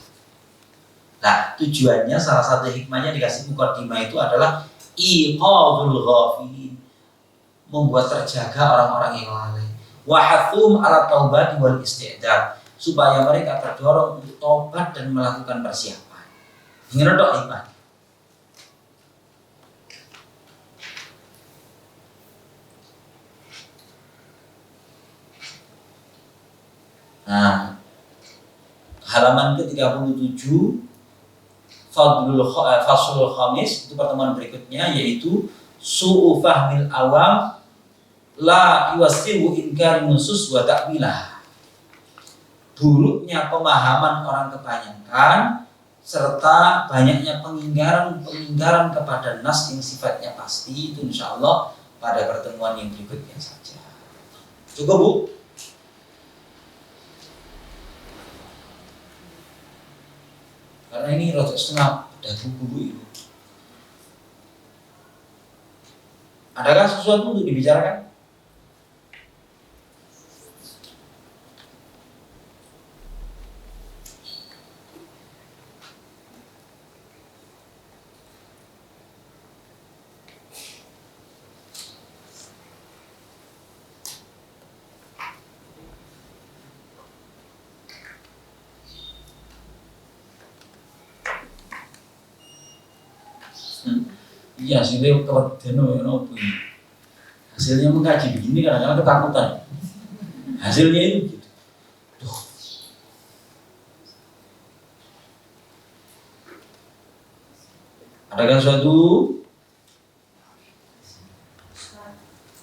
Nah, tujuannya salah satu hikmahnya dikasih mukadimah itu adalah iqadul ghafilin, membuat terjaga orang-orang yang lalai. Wa hathum ala taubati wal isti'dad, supaya mereka terdorong untuk tobat dan melakukan persiapan. Dengar dok hikmah. Nah, halaman ke-37 Faslul Khamis, itu pertemuan berikutnya, yaitu su'u fahmil awam la yuwassibu inkari nusus wa ta'wilah. Buruknya pemahaman orang kebanyakan serta banyaknya pengingkaran kepada nas yang sifatnya pasti, itu insyaallah pada pertemuan yang berikutnya saja. Cukup, Bu? Karena ini rojok setengah udah buku-buku itu. Adakah sesuatu untuk dibicarakan? Iya, hasilnya hasilnya mengkaji begini kadang-kadang ketakutan. Hasilnya itu gitu. Duh. Adakah suatu?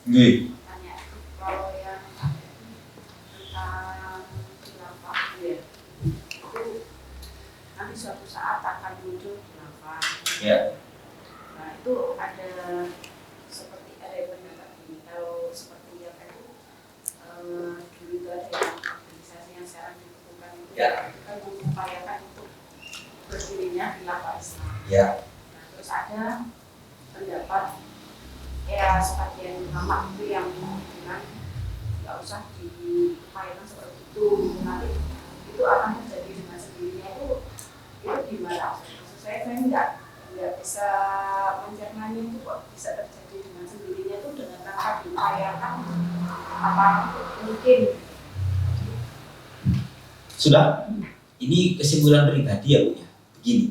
Nggih. Kalau yang tentang khilafah ya, itu nanti suatu saat akan muncul khilafah. Ya. Nah itu ada seperti ada yang berkata gini, kalau seperti yang tadi dulu itu ada yang organisasi yang sekarang dibutuhkan itu kan mengupayakan untuk berdirinya khilafah Islam. Ya. Nah, terus ada pendapat ya sebagian ulama itu yang bilang nggak usah diupayakan seperti itu, nanti itu akan terjadi dengan sendirinya. Itu gimana? Maksud saya nggak bisa mencernanya itu kok bisa terjadi dengan sendirinya itu dengan tanpa diupayakan, apa mungkin? Sudah, ini kesimpulan pribadi ya Bu ya. Begini,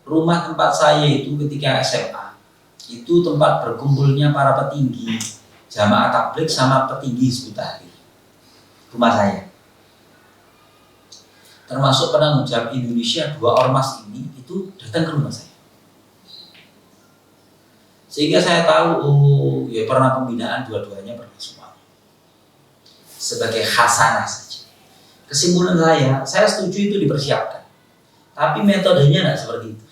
rumah tempat saya itu ketika SMA itu tempat berkumpulnya para petinggi jamaah tabligh sama petinggi Hizbut Tahrir. Rumah saya, termasuk penanggung jawab Indonesia, 2 ormas ini itu datang ke rumah saya, sehingga saya tahu oh ya pernah pembinaan dua-duanya pernah semua sebagai khasanah saja. Kesimpulan saya setuju itu dipersiapkan, tapi metodenya tidak seperti itu.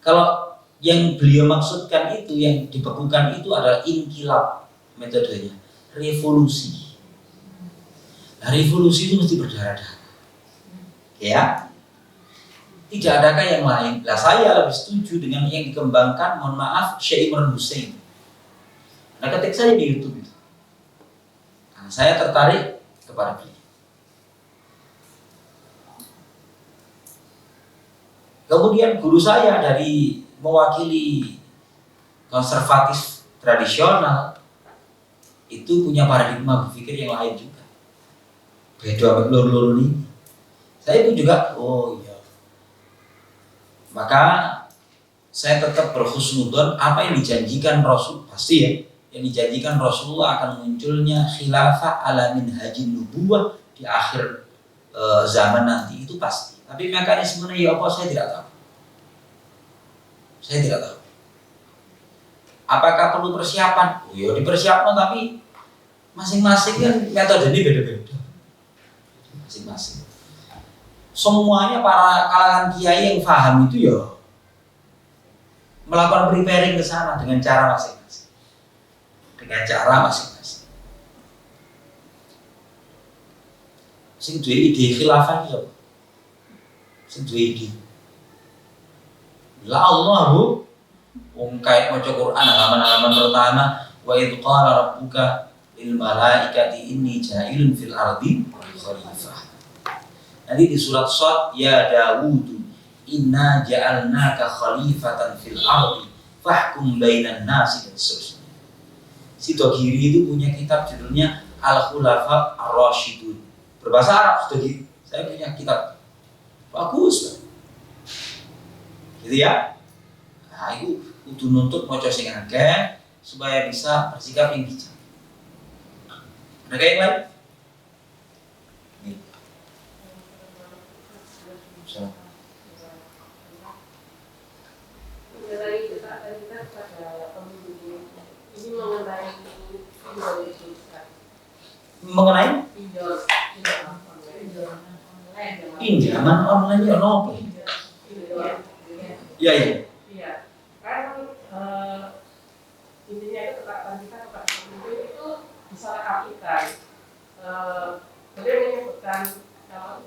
Kalau yang beliau maksudkan itu, yang dibekukan itu adalah inkilab metodenya, revolusi. Nah, revolusi itu mesti berdarah-darah, ya. Tidak adakah yang lain? Nah, saya lebih setuju dengan yang dikembangkan, mohon maaf, Syekh Imran Hussein. Nah, ketik saya di YouTube itu, nah, saya tertarik kepada beliau. Kemudian guru saya dari mewakili konservatif tradisional itu punya paradigma berpikir yang lain juga, beda loro-loro ini. Saya itu juga oh iya, maka saya tetap berhusnudzon apa yang dijanjikan Rasul, pasti ya, yang dijanjikan Rasulullah akan munculnya khilafah ala minhajin nubuwah di akhir zaman nanti, itu pasti. Tapi mekanismenya ya apa saya tidak tahu. Saya tidak tahu. Apakah perlu persiapan? Oh ya dipersiapkan, tapi masing-masing kan metode ini beda-beda. Masing-masing. Semuanya para kalangan kiai yang paham itu ya melakukan preparing ke sana dengan cara masing-masing. Dengan cara masing-masing. Sing duwe ide khilafah itu. Sing duwe ide. La Allah bu. Wong kait maca Quran halaman-halaman pertama wa idz qala rabbuka lil malaikati inni ja'ilun fil ardi khalifah. Nanti di surat Shad ya Dawud inna ja'alnaka khalifatan fil ardi fahkum bainan nasi dan seterusnya. Si Togiri itu punya kitab judulnya Al-Khulafa Ar-Rasyidun. Berbahasa Arab Togiri. Saya punya kitab. Bagus. Gitu ya. Nah, itu kudu nuntut maca sing akeh supaya bisa bersikap yang bijak. Ada yang lain? Nih. Mengenai pinjaman online ya nopo? Iya iya. Intinya itu ketaatan kita kepada pemimpin itu disalahkaprahkan. Beliau menyebutkan kalau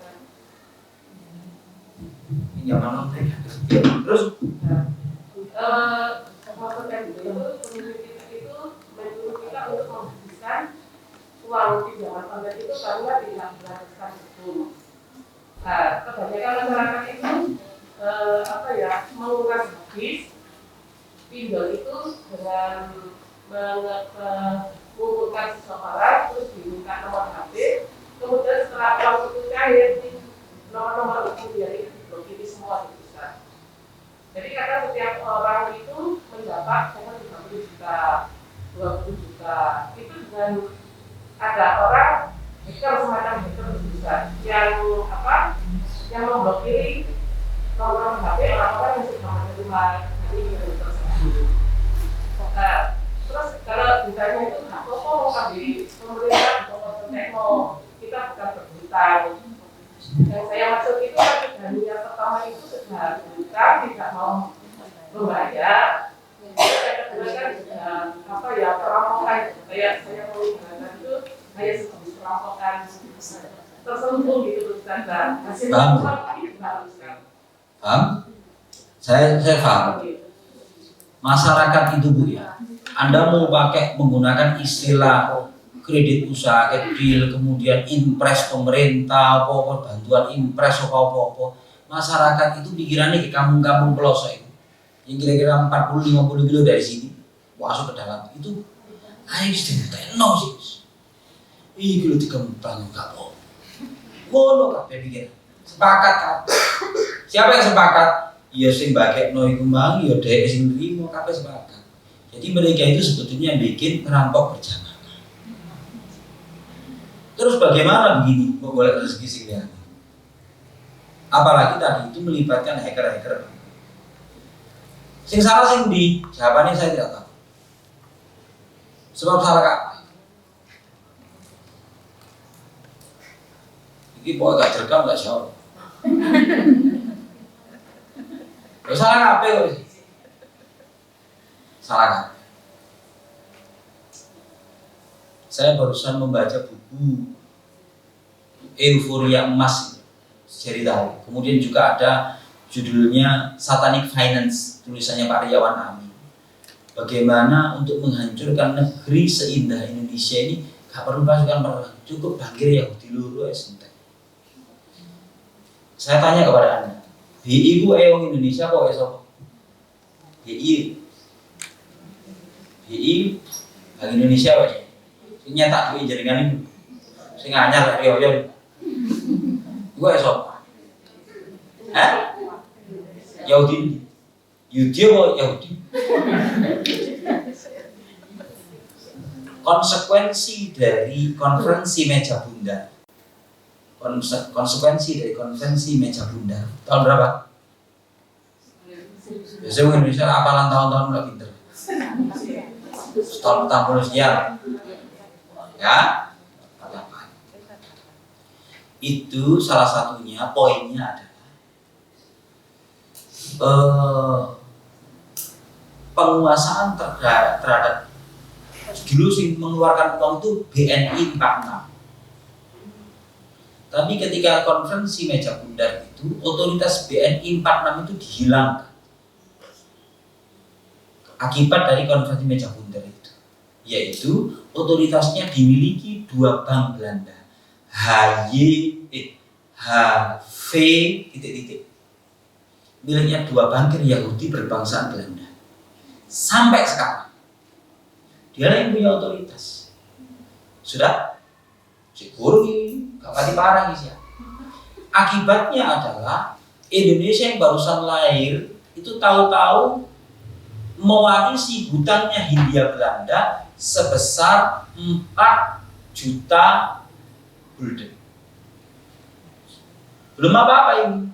Pinjaman online. Terus maksudnya itu pemimpin kita itu menyuruh kita untuk menghabiskan uang pinjaman online itu karena tidak berdasarkan hukum. Nah, kebanyakan masyarakat itu menguras habis pinjol itu dengan mengumpulkan seseorang terus diminta nomor HP, kemudian setelah uang itu cair nomor-nomor itu jadi diblokir semua di pusat. Jadi karena setiap orang itu mendapat 30 juta, 20 juta, itu dengan ada orang hacker semacam hacker besar yang memblokir nomor HP orang-orang yang sudah menerima terus kalau ditanya itu apa mau kami pemerintah atau tekno kita bukan berhutang. Yang saya maksud itu kan yang pertama itu sudah berhutang tidak mau membayar. Yang kedua kan perampokan kayak saya mau mengatakan itu kayak seperti perampokan tersentuh gitu Ustaz. Paham? Saya paham. Masyarakat itu Bu ya, Anda mau menggunakan istilah kredit usaha kecil, kemudian impres pemerintah, apa bantuan impres apa. Masyarakat itu pikirannya ke kampung-kampung pelosok itu, yang kira-kira 40-50 kilo dari sini, masuk ke dalam itu, ayo sedang tekno sih. Ih, kalau dikembang enggak kok. Ngono kabeh pikir. Sepakat. Siapa yang sepakat? Ya sing bagekno iku mang ya dhek sing nrimo kabeh sepakat. Jadi mereka itu sebetulnya bikin perampok berjamaah. Terus bagaimana begini? Kok boleh rezeki sing lihat. Apalagi tadi itu melibatkan hacker-hacker. Sing salah sing di? Jawabannya saya tidak tahu. Sebab salah Kak. Iki kok gak jerekam gak jawab. Salah apa kok? Salah kan? Saya barusan membaca buku Euforia Emas cerita. Kemudian juga ada judulnya Satanic Finance, tulisannya Pak Riyawan Amin. Bagaimana untuk menghancurkan negeri seindah Indonesia ini gak perlu pasukan perang, cukup bangkir Yahudi luruh entek. Saya tanya kepada Anda, BI ku wong Indonesia kok sapa? BI Bank Indonesia wae. Sing nyetak duit jaringan itu. Sing anyar lek yo. Iku sapa? Hah? Yahudi. Yahudi apa Yahudi? Konsekuensi dari konferensi meja bundar konsekuensi dari konvensi meja bundar. Tahun berapa? Biasanya orang Indonesia apalan tahun-tahun mulai pinter. Tahun pertama sekian. Ya, itu salah satunya poinnya adalah penguasaan terhadap dulu sih mengeluarkan uang itu BNI 46. Tapi ketika konferensi meja bundar itu otoritas BNI 46 itu dihilangkan akibat dari konferensi meja bundar itu, yaitu otoritasnya dimiliki dua bank Belanda, HV miliknya dua bankir Yahudi berbangsaan Belanda. Sampai sekarang dia yang punya otoritas. Sudah si guru ini gak pati parah sih. Akibatnya adalah Indonesia yang barusan lahir itu tahu-tahu mewarisi hutangnya Hindia Belanda sebesar 4 juta gulden. Belum apa-apa ini.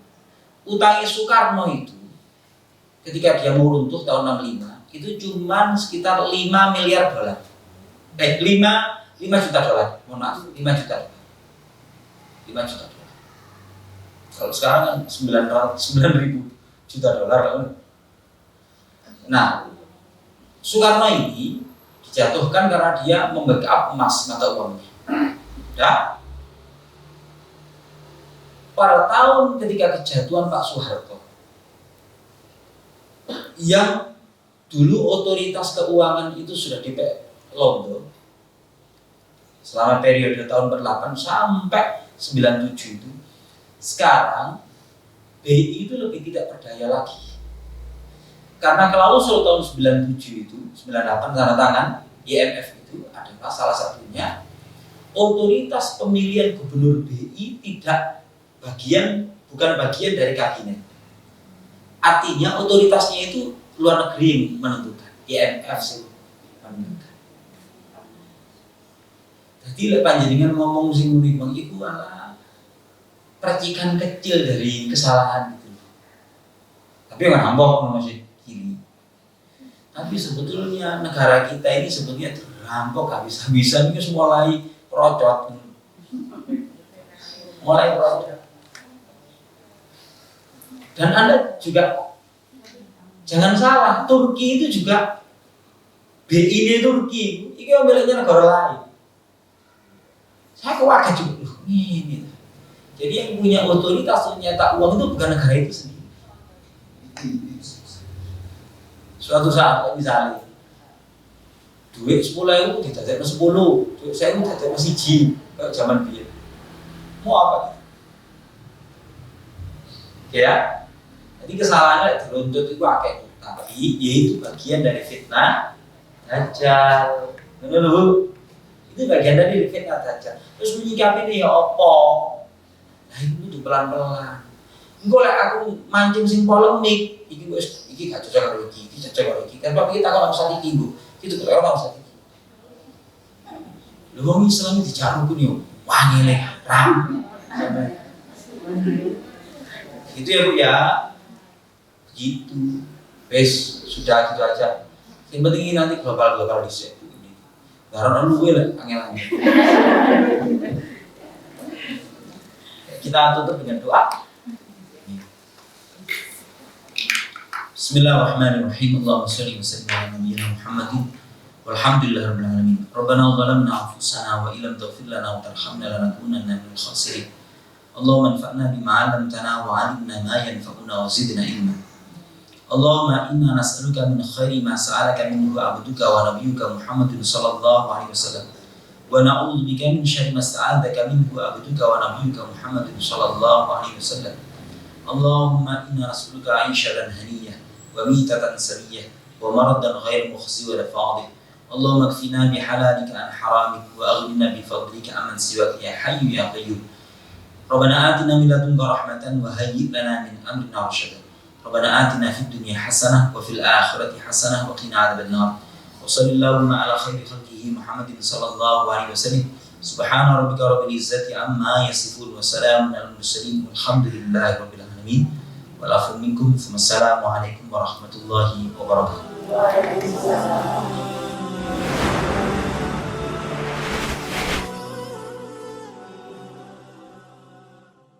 Utangnya Soekarno itu ketika dia mau runtuh tahun 65 itu cuma sekitar 5 miliar dolar. 5 juta dolar. Mohon maaf, 5 juta dolar. 5 juta dolar. Kalau sekarang kan 9.000 juta dolar. Nah, Soekarno ini dijatuhkan karena dia membackup emas mata uangnya. Ya. Pada tahun ketika kejatuhan Pak Soeharto, yang dulu otoritas keuangan itu sudah di Londo selama periode tahun 8 sampai 97 itu, sekarang BI itu lebih tidak berdaya lagi karena klausul tahun 97 itu 98 tanda tangan IMF itu adalah salah satunya otoritas pemilihan gubernur BI bukan bagian dari kabinet. Artinya otoritasnya itu luar negeri yang menentukan, IMF sih menentukan. Jadi panjenengan ngomong sing muni bang iku malah percikan kecil dari kesalahan itu. Tapi nggak nambah masih gini. Tapi sebetulnya negara kita ini sebetulnya terampok habis-habisan ini mulai perocot. Dan Anda juga jangan salah, Turki itu juga BI Turki, ini miliknya negara lain. Saya kewajiban juga, ini. Jadi yang punya otoritas menyetak uang itu bukan negara itu sendiri. Suatu saat misalnya, duit 10.000 dijajak 10, duit 1.000 dijajak 1, kayak zaman biar. Mau apa? Ya. Jadi kesalahannya diruntut itu akeh, tapi yaitu bagian dari fitnah Dajjal. Menurut itu bagian dari fitnah Dajjal. Terus menyikapi ini ya apa? Nah itu tuh pelan-pelan. Engko lek aku mancing sing polemik, iki gak cocok karo iki cocok karo iki. Kan tapi kita kok usah iki nggo. Itu kok ora usah iki. Lho wong Islam dijamu ku yo. Wah ngene, ram. Itu ya Bu ya. Gitu, wes sudah gitu aja. Yang penting ini nanti global dhisik. Karena luwe lah angel-angel. Kita tutup dengan doa. Bismillahirrahmanirrahim. Allahumma shalli wa sallim ala nabiyyina Muhammadin walhamdulillahirabbil alamin. Rabbana zalamna anfusana wa illam taghfir lana wa tarhamna lanakunanna minal khasirin. Allahumma anfa'na bima 'allamtana wa 'allimna ma yanfa'una wa zidna ilma. Allahumma inna nas'aluka min khairi ma sa'alaka minhu 'abduka wa nabiyyuka Muhammadun sallallahu alaihi wasallam wa na'udzu bika min syarri ma sta'adzaka minhu 'abduka wa nabiyyuka Muhammadun sallallahu alaihi wasallam. Allahumma inna nas'aluka 'aishan haniyah wa mitatan sariyah wa maradan ghairu mukhzi wa fadih. Allahumma kfina bihalalika an haramik wa aghnina bi fadlika amman siwak ya hayyu ya qayyum. Rabbana atina min ladunka rahmatan wa hayyi' lana min amrina rashada. Rabbana atina fid dunya hasanah wa fil akhirati hasanah wa qina adzabannar. Wa sallallahu ala khairi khalqihi Muhammadin sallallahu alaihi wasallam. Subhana rabbika rabbil izzati amma yasifun wa salamun alal mursalin walhamdulillahi rabbil alamin. Wal afu minkum. Wassalamu alaikum warahmatullahi wabarakatuh.